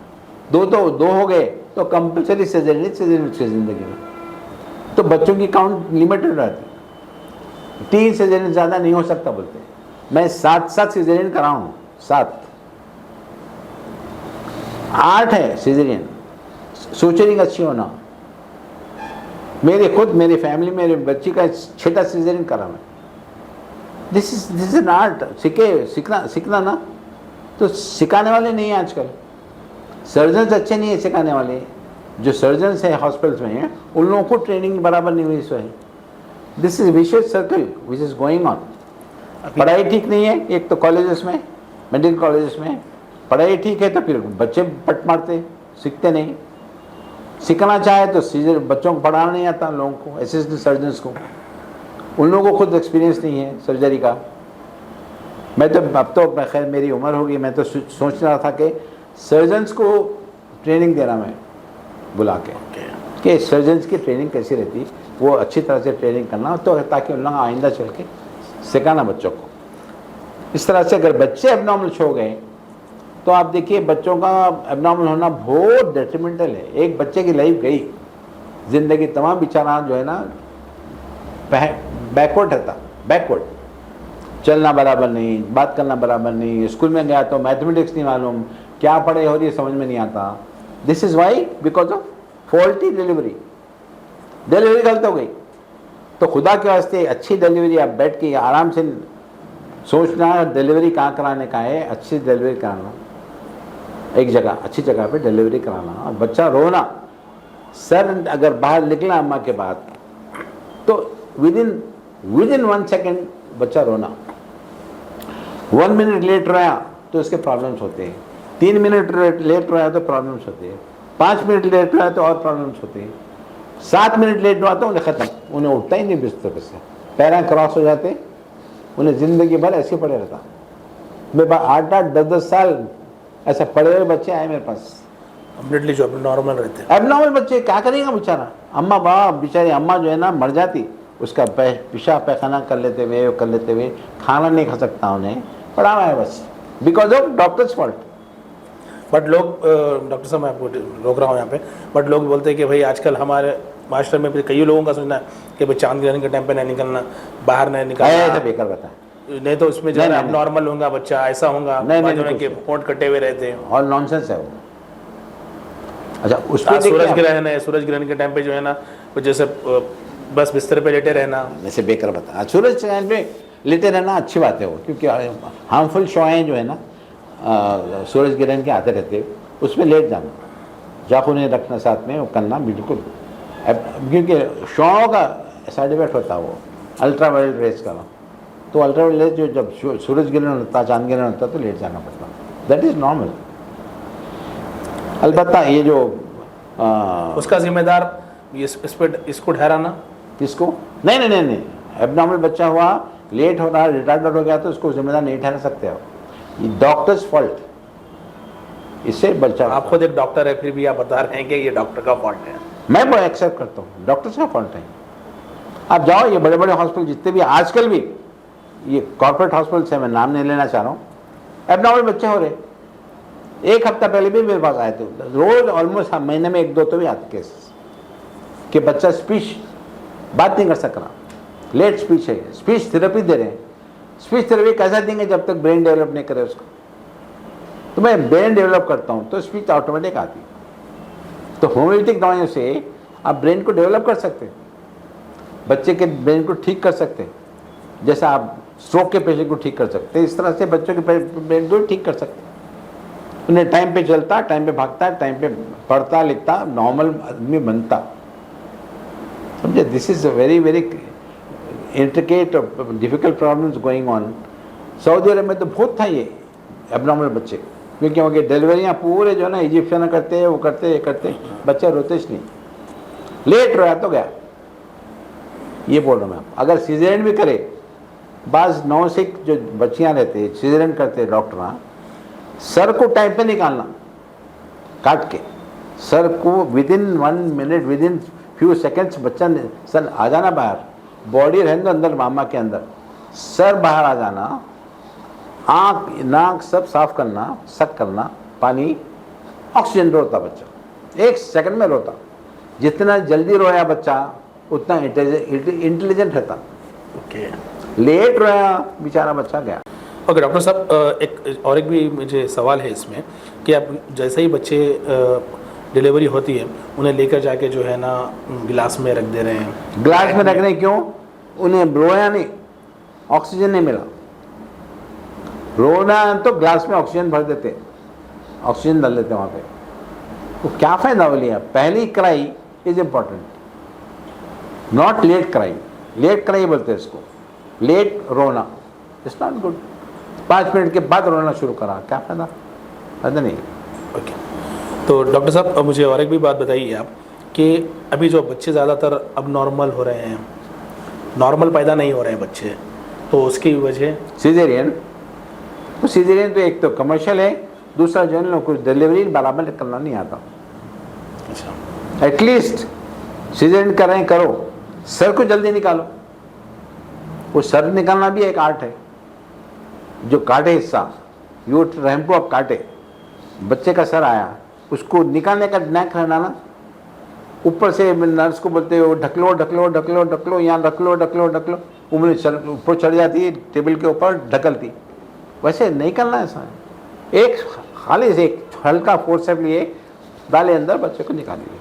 दो हो गए तो कंपल्सरी सीजन जिंदगी में। तो बच्चों की काउंट लिमिटेड रहती, 3 सीजन ज़्यादा नहीं हो सकता बोलते। मैं 7 सीजन कराऊँ, 7 8 है सीजरियन, सोचेरिंग अच्छी होना। मेरी फैमिली, मेरे बच्ची का 6 सीजरियन करा मैं। This is an art. सीखना ना, तो सिखाने वाले नहीं है आजकल, सर्जन्स अच्छे नहीं है सिखाने वाले। जो सर्जन्स है हॉस्पिटल्स में हैं, उन लोगों को ट्रेनिंग बराबर नहीं हुई है। This is vicious circle which is going on. पढ़ाई ठीक नहीं है, एक तो कॉलेजेस में, मेडिकल कॉलेजेस में पढ़ाई ठीक है तो फिर बच्चे पट मारते, सीखते नहीं। सीखना चाहे तो सीजर बच्चों को पढ़ाना नहीं आता लोगों को, असिस्टेंट सर्जन्स को, उन लोगों को खुद एक्सपीरियंस नहीं है सर्जरी का। मैं तो अब तो खैर मेरी उम्र होगी, मैं तो सोच रहा था कि सर्जन्स को ट्रेनिंग देना, मैं बुला के कि सर्जन्स की ट्रेनिंग कैसी रहती, वो अच्छी तरह से ट्रेनिंग करना, तो ताकि उन लोग आइंदा चल के सिखाना बच्चों को। इस तरह से अगर बच्चे एबनॉर्मल हो गए तो आप देखिए बच्चों का एबनॉर्मल होना बहुत डेट्रीमेंटल है। एक बच्चे की लाइफ गई, ज़िंदगी तमाम बेचारा जो है ना बैकवर्ड रहता, बैकवर्ड, चलना बराबर नहीं, बात करना बराबर नहीं, स्कूल में गया तो मैथमेटिक्स नहीं मालूम, क्या पढ़ाई हो रही है समझ में नहीं आता। This is why because of faulty delivery गलत हो गई। तो खुदा के वास्ते अच्छी डिलीवरी, आप बैठ के आराम से सोचना डिलीवरी कहाँ कराने का है, अच्छी डिलीवरी कराना, एक जगह अच्छी जगह पे डिलीवरी कराना, और बच्चा रोना, सर अगर बाहर निकला अम्मा के बाद तो विद इन 1 सेकेंड बच्चा रोना। 1 मिनट लेट रोया तो उसके प्रॉब्लम्स होते हैं, 3 मिनट लेट रोया तो प्रॉब्लम्स होते हैं, 5 मिनट लेट रोया तो और प्रॉब्लम्स होते हैं, 7 मिनट लेट हुआ तो उन्हें ख़त्म, उन्हें उठता ही नहीं बिस्तर पे से, पैर क्रॉस हो जाते, उन्हें ज़िंदगी भर ऐसे पड़े रहता। मेरे पास 8-8, 10-10 साल ऐसे पड़े हुए बच्चे आए मेरे पास,
कंप्लीटली जो नॉर्मल रहते हैं।
एबनॉर्मल बच्चे क्या करेगा बेचारा, अम्मा बाप बेचारी अम्मा जो है ना मर जाती, उसका पेशाब पैखाना कर लेते हुए खाना नहीं खा सकता, उन्हें पड़ा हुआ है बस, because of doctors fault.
But लोग, डॉक्टर साहब मैं आपको रोक रहा हूँ यहाँ पे, बट लोग बोलते हैं कि भाई आजकल हमारे मास्टर में कई लोगों का सोचना है कि भाई चांद गिरने के टाइम पे नहीं निकलना, बाहर नहीं निकलना,
ऐसा बेकार बता,
नहीं तो उसमें जो है नॉर्मल होगा बच्चा, ऐसा होगा, नहीं पोंट कटे हुए रहते हैं,
और नॉनसेंस है वो। अच्छा, उसमें
सूरज ग्रहण के टाइम पे जो है ना, जैसे बस बिस्तर पे लेटे रहना,
वैसे बेकार बता। सूरज ग्रहण पे लेटे रहना अच्छी बात है वो, क्योंकि हार्मफुल शॉएँ जो है ना सूरज ग्रहण के आते रहते, उसमें लेट जाना, जाखूने रखना साथ में, वो करना बिल्कुल, क्योंकि शॉ का साइड इफेक्ट होता है वो, अल्ट्रा वायलेट रेस का, तो अल्ट्रावायलेट जो जब सूरज गिरहण होता, चांद गिरहण होता तो लेट जाना पड़ता, दैट इज़ नॉर्मल। अलबत्ता ये जो
उसका जिम्मेदार इस पे इसको ठहराना,
किसको, नहीं नहीं नहीं नहीं, एबनॉर्मल बच्चा हुआ, लेट हो रहा, रिटार्डेड हो गया तो उसको जिम्मेदार नहीं ठहरा सकते आप, ये डॉक्टर्स फॉल्ट, इससे बच्चा।
आप खुद एक डॉक्टर है फिर भी आप बता रहे हैं कि ये डॉक्टर का फॉल्ट है।
मैं वो एक्सेप्ट करता हूँ, डॉक्टर्स का फॉल्ट है। आप जाओ ये बड़े बड़े हॉस्पिटल जितने भी आजकल भी ये कॉर्पोरेट हॉस्पिटल है, मैं नाम नहीं लेना चाह रहा हूँ, एबनॉर्मल बच्चे हो रहे। एक हफ्ता पहले भी मेरे पास आए थे, रोज ऑलमोस्ट महीने में 1-2 तो भी आते केसेस कि बच्चा स्पीच बात नहीं कर सक रहा, लेट स्पीच है, स्पीच थेरेपी दे रहे हैं। स्पीच थेरेपी कैसा देंगे जब तक ब्रेन डेवलप नहीं करे उसको। तो मैं ब्रेन डेवलप करता हूँ तो स्पीच ऑटोमेटिक आती है। तो होम्योपैथिक दवाइयों से आप ब्रेन को डेवलप कर सकते हैं, बच्चे के ब्रेन को ठीक कर सकते हैं, जैसा आप स्ट्रोक के पेशेंट को ठीक कर सकते हैं, इस तरह से बच्चों के ब्रेन को ठीक कर सकते हैं। उन्हें टाइम पे चलता, टाइम पे भागता, टाइम पे पढ़ता लिखता, नॉर्मल आदमी बनता, समझे। This is a very very intricate difficult problems going on. सऊदी अरब में तो बहुत था ये एबनॉर्मल बच्चे, क्योंकि उनकी डिलीवरियाँ पूरे जो है ना इजिप्शियन करते हैं, वो करते ये करते, बच्चा रोते नहीं, लेट रोया तो गया। ये बोल रहा हूँ मैं। अगर सीजरेन भी करे, बाज नौसिक जो बच्चियाँ रहते हैं सीजरेन करते डॉक्टर, सर को टाइम पे निकालना, काट के सर को within 1 minute, within few seconds बच्चा सर आ जाना बाहर, बॉडी रहने दो अंदर मामा के अंदर, सर बाहर आ जाना, आँख नाक सब साफ करना, सक करना, पानी, ऑक्सीजन रोता बच्चा, 1 सेकंड में रोता। जितना जल्दी रोया बच्चा उतना इंटेलिजेंट रहता।
ओके,
लेट रोया बेचारा बच्चा गया।
ओके डॉक्टर साहब, एक भी मुझे सवाल है इसमें कि आप जैसे ही बच्चे डिलीवरी होती है उन्हें लेकर जाके जो है ना गिलास में रख दे रहे हैं।
ग्लास में रखने क्यों? उन्हें रोया नहीं, ऑक्सीजन नहीं मिला। रोना तो ग्लास में ऑक्सीजन भर देते, ऑक्सीजन डाल देते वहाँ पे, तो क्या फ़ायदा बोलिए। पहली cry is important, not late cry. Late cry बोलते हैं इसको, लेट रोना इट्स नॉट गुड। 5 मिनट के बाद रोना शुरू करा, क्या फ़ायदा? फ़ायदा नहीं।
ओके, तो डॉक्टर साहब अब मुझे और एक भी बात बताइए आप कि अभी जो बच्चे ज़्यादातर अब नॉर्मल हो रहे हैं, नॉर्मल पैदा नहीं हो रहे हैं बच्चे, तो उसकी वजह
सीजेरियन। तो सीजेरियन तो एक तो कमर्शियल है, दूसरा जो है ना कुछ डिलीवरी बराबर करना नहीं आता।
अच्छा,
एटलीस्ट सीजेरियन कर रहे हैं करो, सर को जल्दी निकालो। वो सर निकालना भी एक आर्ट है, जो काटे हिस्सा रहम को अब काटे, बच्चे का सर आया, उसको निकालने का नैक रहना ना, ऊपर से नर्स को बोलते हो ढकलो ढकलो ढकलो ढकलो, यहाँ ढकलो ढकलो ढकलो, उंगली ऊपर चढ़ जाती है टेबल के ऊपर ढकलती, वैसे नहीं करना ऐसा है। एक खाली से एक हल्का फोर्सेप लिए डाले अंदर, बच्चे को निकालिए।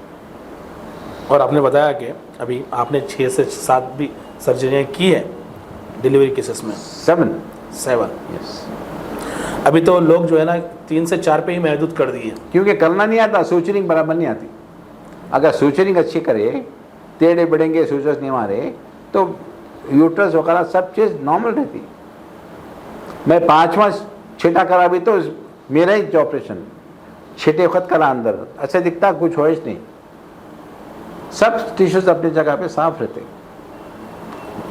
और आपने बताया कि अभी आपने 6 से 7 भी सर्जरियाँ की है डिलीवरी केसेस में। 7
यस।
अभी तो लोग जो है ना 3 से 4 पे ही महदूद कर दिए,
क्योंकि करना नहीं आता, सूचरिंग बराबर नहीं आती। अगर सूचरिंग अच्छी करे, टेढ़े बढ़ेंगे, सूचर्स नहीं मारे, तो यूट्रस वगैरह सब चीज़ नॉर्मल रहती। मैं 5वां छीटा करा भी तो मेरा ही ऑपरेशन, छीटे वक्त करा अंदर, ऐसे दिखता कुछ होश नहीं, सब टिश्यूज अपनी जगह पे साफ रहते।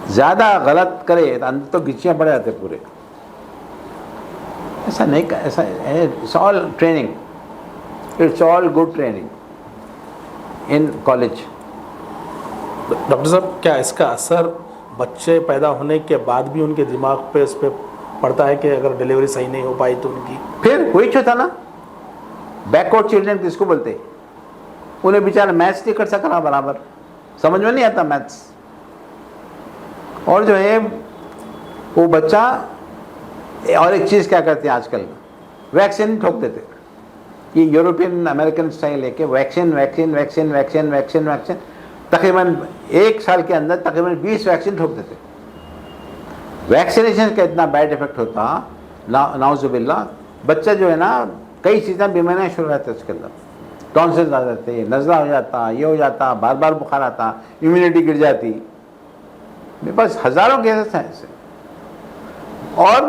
ज़्यादा गलत करे तो अंदर तो गिचियाँ पड़ जाते पूरे। ऐसा नहीं, ऐसा है, it's all training, it's all good training in college.
Doctor साहब क्या इसका असर बच्चे पैदा होने के बाद भी उनके दिमाग पे इस पर पड़ता है कि अगर डिलीवरी सही नहीं हो पाई तो उनकी?
फिर वही था ना, बैकवर्ड चिल्ड्रन किसको बोलते हैं? उन्हें बेचारा मैथ्स नहीं कर सक रहा बराबर, समझ में नहीं आता मैथ्स। और जो है वो बच्चा, और एक चीज़ क्या करते हैं आजकल, वैक्सीन ठोक देते। ये यूरोपियन अमेरिकन स्टाइल है कि vaccine vaccine vaccine vaccine vaccine vaccine, तकरीबन 1 साल के अंदर तकरीबन 20 वैक्सीन ठोक देते। वैक्सीनेशन का इतना बैड इफेक्ट होता, नाउजुबिल्ला, बच्चा जो है ना कई चीज़ें बीमारियाँ शुरू रहते हैं उसके अंदर, टॉन्सिल्स आ जाते, नज़ला हो जाता, ये हो जाता, बार बार बुखार आता, इम्यूनिटी गिर जाती। मेरे पास हज़ारों केसेस हैं ऐसे। और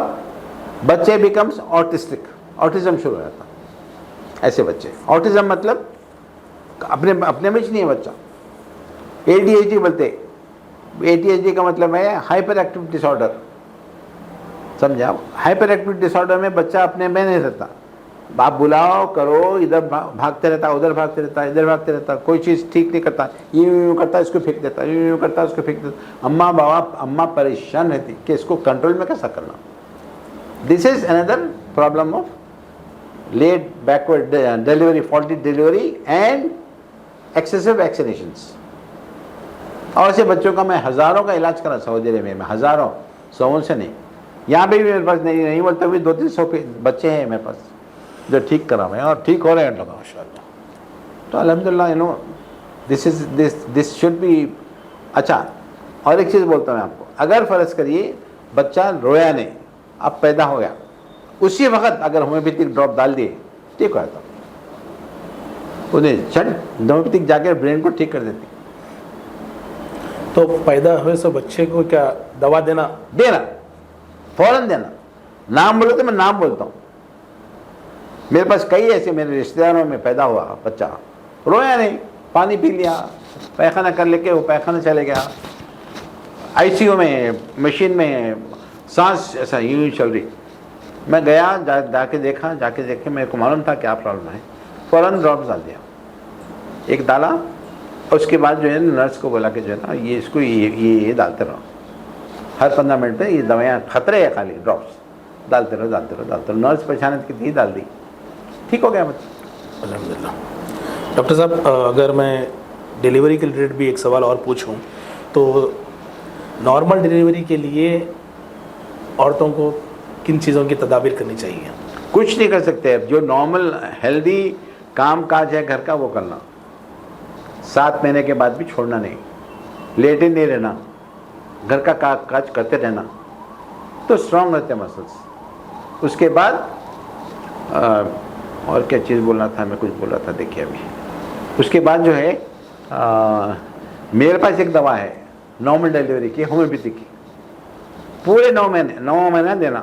बच्चे बिकम्स ऑटिस्टिक, ऑटिज्म शुरू हो जाता। ऐसे बच्चे, ऑटिज्म मतलब अपने अपने में नहीं है बच्चा। ADHD बोलते, ADHD का मतलब है हाइपर एक्टिव डिसऑर्डर, समझा? हाइपर एक्टिव डिसऑर्डर में बच्चा अपने में नहीं रहता, आप बुलाओ करो, इधर भागते रहता, उधर भागते रहता, इधर भागते रहता, कोई चीज़ ठीक नहीं करता, यूँ करता इसको फेंक देता, यूँ करता इसको फेंक देता। अम्मा परेशान रहती कि इसको कंट्रोल में कैसा करना। This is another problem of late backward delivery, faulty delivery and excessive vaccinations. और ऐसे बच्चों का मैं हज़ारों का इलाज करा सऊदी अरेबिया में, हज़ारों, सौ से नहीं। यहाँ पे भी मेरे पास नहीं बोलता भी 200-300 बच्चे हैं मेरे पास जो ठीक करा हुए हैं और ठीक हो रहे हैं लोग माशाअल्लाह। तो अल्हम्दुलिल्लाह, दिस शुड बी। अच्छा, और एक चीज़ बोलता हूँ मैं आपको, अगर फ़र्ज़ करिए बच्चा रोया नहीं, अब पैदा हो गया, उसी वक्त अगर होम्योपैथिक ड्रॉप डाल दिए, ठीक हो जाता, उन्हें छट होम्योपैथिक जाकर ब्रेन को ठीक कर देती।
तो पैदा हुए से बच्चे को क्या दवा देना
फ़ौरन देना। नाम बोलो तो मैं नाम बोलता हूँ, मेरे पास कई ऐसे मेरे रिश्तेदारों में पैदा हुआ बच्चा, रोया नहीं, पानी पी लिया, पैखाना कर लेके वो पैखाना चले गया, ICU में मशीन में सांस ऐसा यूँ चल रही। मैं गया, जाके देखे, मेरे को मालूम था क्या प्रॉब्लम है, फ़ौरन ड्रॉप्स डाल दिया, एक डाला। उसके बाद जो है नर्स को बोला कि जो है ना ये इसको ये डालते रहो, हर 15 मिनट में ये दवाइयाँ खतरे है, खाली ड्रॉप्स डालते रहो। नर्स परेशान थी, डाल दी, ठीक हो गया बच्चा
अल्हम्दुलिल्लाह। डॉक्टर साहब, अगर मैं डिलीवरी के रिलेटेड भी एक सवाल और पूछूं तो नॉर्मल डिलीवरी के लिए औरतों को किन चीज़ों की तदाबीर करनी चाहिए?
कुछ नहीं कर सकते, जो नॉर्मल हेल्दी काम काज है घर का वो करना, 7 महीने के बाद भी छोड़ना नहीं, लेटे नहीं रहना, घर का काज करते रहना, तो स्ट्रांग रहते मसल्स। उसके बाद और क्या चीज़ बोलना था, मैं कुछ बोल रहा था, देखिए अभी। उसके बाद जो है मेरे पास एक दवा है नॉर्मल डिलीवरी की, होम्योपैथी की, पूरे 9 महीने देना,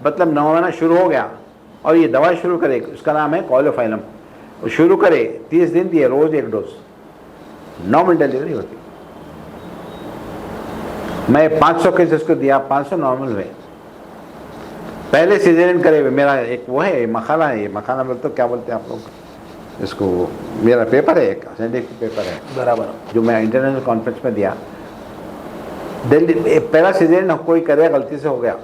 मतलब 9 महीना शुरू हो गया और ये दवा शुरू करे, उसका नाम है क्वालोफाइलम, शुरू करे 30 दिन दिए, रोज़ 1 डोज, नॉर्मल डिलीवरी होती। मैं 500 केसेस को दिया, 500 नॉर्मल हुए। पहले सीजरियन करे हुए, मेरा एक वो है मखाना है, मखाना बोलते तो क्या बोलते हैं आप लोग इसको, मेरा पेपर है, एक साइंटिफिक पेपर है
बराबर,
जो मैं इंटरनेशनल कॉन्फ्रेंस में दिया। दिल्ली पहला सीजरियन कोई करे, गलती से हो गया,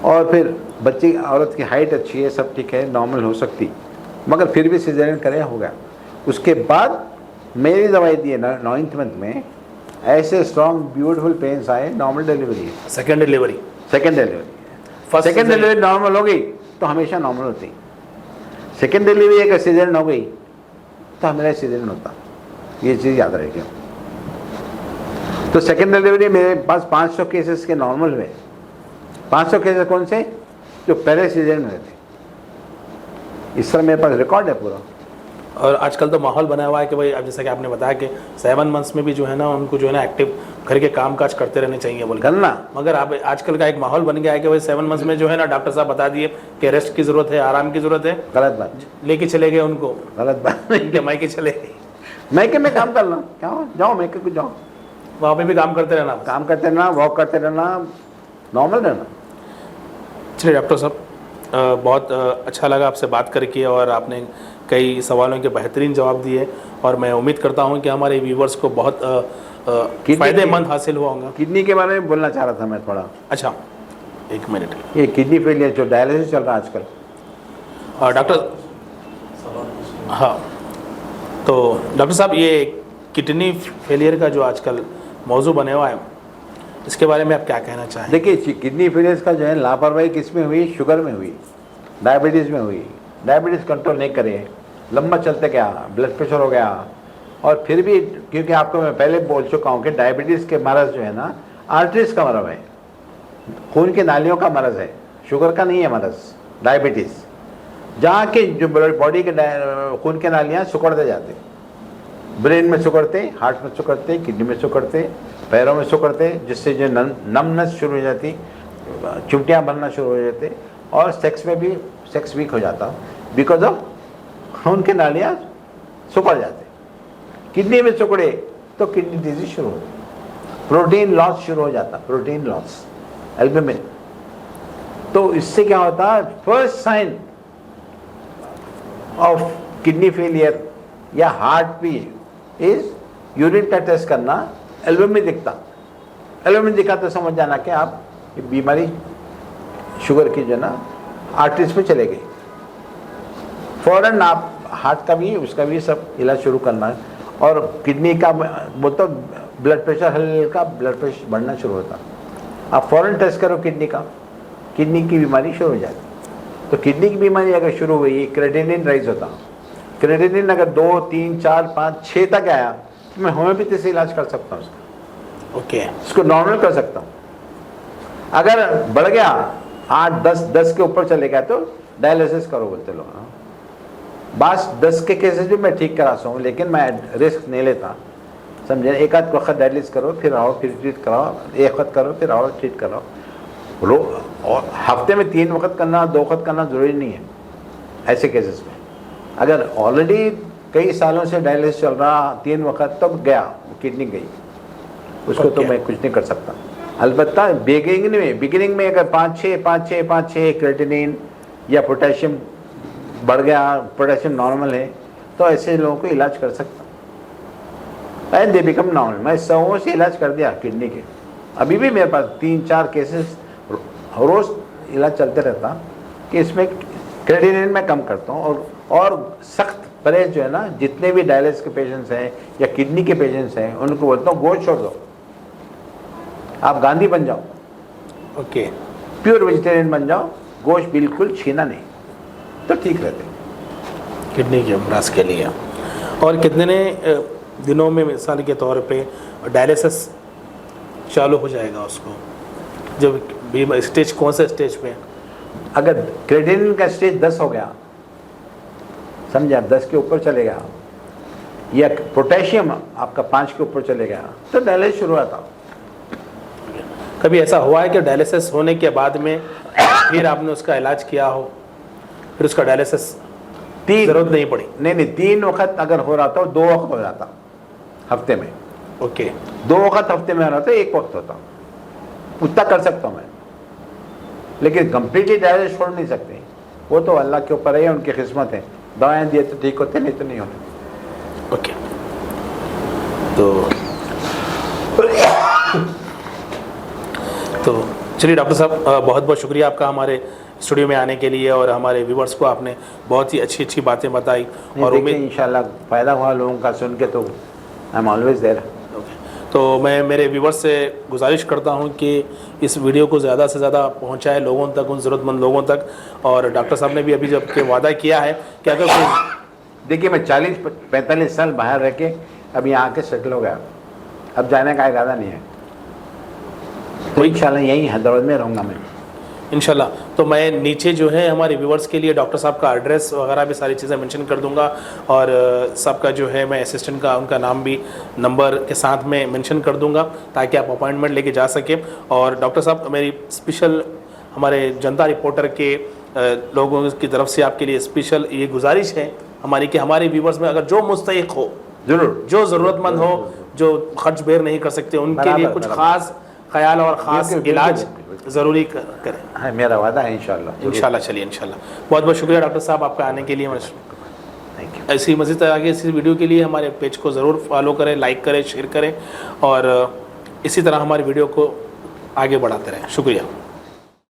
और फिर बच्ची औरत की हाइट अच्छी है, सब ठीक है, नॉर्मल हो सकती, मगर फिर भी सीजरियन करे, हो गया। उसके बाद मेरी दवाई दी है 9th मंथ में, ऐसे स्ट्रॉन्ग ब्यूटीफुल पेन्स आए, नॉर्मल डिलीवरी है।
Second delivery
second delivery normal हो गई तो हमेशा नॉर्मल होती। सेकेंड डिलीवरी अगर सीजरियन हो गई तो हमेशा सीजरियन होता, ये चीज़ याद रखिए। तो सेकेंड डिलीवरी मेरे पास 500 केसेस के नॉर्मल हुए। 500 केसेस कौन से? जो पहले सीजरियन हुए थे। इस तरह मेरे पास रिकॉर्ड है पूरा।
और आजकल तो माहौल बना हुआ है कि भाई, अब जैसा कि आपने बताया कि 7 मंथ्स में भी जो है ना उनको जो है ना एक्टिव घर के काम काज करते रहने चाहिए बोल
करना,
मगर आप आजकल का एक माहौल बन गया है कि भाई 7 मंथ्स में जो है ना डॉक्टर साहब बता दिए कि रेस्ट की ज़रूरत है, आराम की ज़रूरत है,
गलत बात,
लेके चले गए उनको,
गलत बात।
उनके मायके चले गए,
मैके में काम करना, क्या जाओ मैके को जाओ,
वहाँ पे भी काम करते रहना,
करते रहना, वॉक करते रहना, नॉर्मल रहना।
चलिए डॉक्टर साहब, बहुत अच्छा लगा आपसे बात करके, और आपने कई सवालों के बेहतरीन जवाब दिए, और मैं उम्मीद करता हूं कि हमारे व्यूवर्स को बहुत फ़ायदेमंद हासिल हुआ होगा।
किडनी के बारे में बोलना चाह रहा था मैं थोड़ा।
अच्छा, 1 मिनट।
ये किडनी फेलियर जो डायलिसिस चल रहा है आजकल,
डॉक्टर, हाँ, तो डॉक्टर साहब ये किडनी फेलियर का जो आजकल मौजू बने हुआ है, इसके बारे में आप क्या कहना चाहें?
देखिए, किडनी फेलियर का जो है लापरवाही किस में हुई? शुगर में हुई, डायबिटीज़ में हुई। डायबिटीज़ कंट्रोल नहीं करे, लंबा चलते गया, ब्लड प्रेशर हो गया, और फिर भी, क्योंकि आपको मैं पहले बोल चुका हूँ कि डायबिटीज़ के मरज़ जो है ना आर्टरीज का मरज़ है, खून की नालियों का मरज़ है, शुगर का नहीं है मरज़ डायबिटीज़। जहाँ के जो बॉडी के खून के नालियाँ सिकुड़ते जाते, ब्रेन में सिकुड़ते, हार्ट में सिकुड़ते, किडनी में सिकुड़ते, पैरों में सिकुड़ते, जिससे जो नमनेस शुरू हो जाती, चुमटियाँ बनना शुरू हो जाते और सेक्स में भी सेक्स वीक हो जाता बिकॉज ऑफ उनके नालियाँ सुकड़ जाते। किडनी में सुकड़े तो किडनी डिजीज शुरू हो, प्रोटीन लॉस शुरू हो जाता, प्रोटीन लॉस, एल्बुमिन। तो इससे क्या होता है, first sign of kidney failure या हार्ट भी इज यूरिन का टेस्ट करना, एल्बुमिन दिखता, एल्बुमिन दिखा तो समझ जाना कि आप ये बीमारी शुगर की जो ना आर्टरीज पे चले गई। फौरन आप हार्ट का भी उसका भी सब इलाज शुरू करना है। और किडनी का बोलता ब्लड प्रेशर, हल्का ब्लड प्रेशर बढ़ना शुरू होता, आप फौरन टेस्ट करो किडनी का, किडनी की बीमारी शुरू हो जाती। तो किडनी की बीमारी अगर शुरू हुई, क्रेटिनिन राइज होता, क्रेटिनिन अगर 2, 3, 4, 5, 6 तक आया तो मैं होम्योपैथी से इलाज कर सकता हूँ उसका,
ओके,
इसको नॉर्मल कर सकता हूँ। अगर बढ़ गया 8, 10 के ऊपर चले गया तो डायलिसिस करो बोलते लोग। बस 10 के केसेस भी मैं ठीक करा सकूँ, लेकिन मैं रिस्क नहीं लेता, समझे। एक आध वक्त डायलिसिस करो, फिर आओ, फिर ट्रीट कराओ, एक वक्त करो, फिर आओ, ट्रीट कराओ। और हफ्ते में 3 वक्त करना, 2 वक्त करना ज़रूरी नहीं है ऐसे केसेस में। अगर ऑलरेडी कई सालों से डायलिसिस चल रहा, 3 वक्त तो गया, किडनी गई, उसको तो मैं कुछ नहीं कर सकता। अलबत्ता बिगिनिंग में अगर 5-6 क्रेटिनिन या पोटेशियम बढ़ गया, पोटेशियम नॉर्मल है, तो ऐसे लोगों को इलाज कर सकता एंड दे बिकम नॉर्मल। मैं 100 से इलाज कर दिया किडनी के, अभी भी मेरे पास 3-4 केसेस रोज़ इलाज चलते रहता कि इसमें क्रेटिनिन मैं कम करता हूँ। और सख्त परहेज जो है ना, जितने भी डायलिसिस के पेशेंट्स हैं या किडनी के पेशेंट्स हैं, उनको बोलता हूँ गोश्त छोड़ दो, आप गांधी बन जाओ,
ओके,
प्योर वेजिटेरियन बन जाओ, गोश्त बिल्कुल छीना नहीं, तो ठीक रहते
किडनी के अमराज के लिए। और कितने दिनों में मिसाल के तौर पे डायलिसिस चालू हो जाएगा उसको, जब स्टेज कौन से स्टेज पे?
अगर क्रेटिनिन का स्टेज 10 हो गया, समझे आप, 10 के ऊपर चले गया, या पोटेशियम आपका 5 के ऊपर चले गया, तो डायलिसिस शुरू होता।
कभी ऐसा हुआ है कि डायलिसिस होने के बाद में फिर आपने उसका इलाज किया हो, फिर उसका डायलिसिस जरूरत नहीं पड़ी?
नहीं, 3 वक्त अगर हो रहा था, 2 वक्त हो जाता हफ्ते में।
ओके,
2 वक्त हफ्ते में हो रहा था, 1 वक्त होता, उतना कर सकता हूँ मैं, लेकिन कंप्लीटली डायलिसिस छोड़ नहीं सकते, वो तो अल्लाह के ऊपर है, उनकी किस्मत है। दवाएं दिए तो ठीक होते, नहीं तो नहीं होते।
ओके, तो चलिए डॉक्टर साहब, बहुत बहुत शुक्रिया आपका हमारे स्टूडियो में आने के लिए, और हमारे व्यूवर्स को आपने बहुत ही अच्छी अच्छी बातें बताई। और उम्मीद
इंशाल्लाह फ़ायदा हुआ लोगों का सुन के, तो आई एम ऑलवेज देयर।
तो मैं मेरे व्यूवर्स से गुजारिश करता हूं कि इस वीडियो को ज़्यादा से ज़्यादा पहुंचाए लोगों तक, उन ज़रूरतमंद लोगों तक। और डॉक्टर साहब ने भी अभी जब के वादा किया है कि अगर कोई,
देखिए मैं 40-45 साल बाहर रह के अब यहाँ आके सेटल हो गया, अब जाने का इरादा नहीं है, तो इंशाल्लाह यहीं हैदराबाद में रहूँगा मैं
इंशाल्लाह। तो मैं नीचे जो है हमारे व्यूवर्स के लिए डॉक्टर साहब का एड्रेस वगैरह भी सारी चीज़ें मेंशन कर दूंगा, और सबका जो है मैं असिस्टेंट का उनका नाम भी नंबर के साथ में मेंशन कर दूंगा, ताकि आप अपॉइंटमेंट लेके जा सकें। और डॉक्टर साहब, मेरी स्पेशल हमारे जनता रिपोर्टर के लोगों की तरफ से आपके लिए स्पेशल ये गुजारिश है हमारी कि हमारे व्यूवर्स में अगर जो मुस्तहिक हो,
जरूर,
जो ज़रूरतमंद हो, जो खर्च बेर नहीं कर सकते, उनके लिए कुछ ख़ास ख्याल और ख़ास इलाज ज़रूरी करें।
हाँ, मेरा वादा है इंशाल्लाह।
चलिए इंशाल्लाह। बहुत बहुत शुक्रिया डॉक्टर साहब आपका आने के लिए।
Thank you.
ऐसी मज़ीद आगे इसी वीडियो के लिए हमारे पेज को ज़रूर फॉलो करें, लाइक करें, शेयर करें, और इसी तरह हमारी वीडियो को आगे बढ़ाते रहें। शुक्रिया।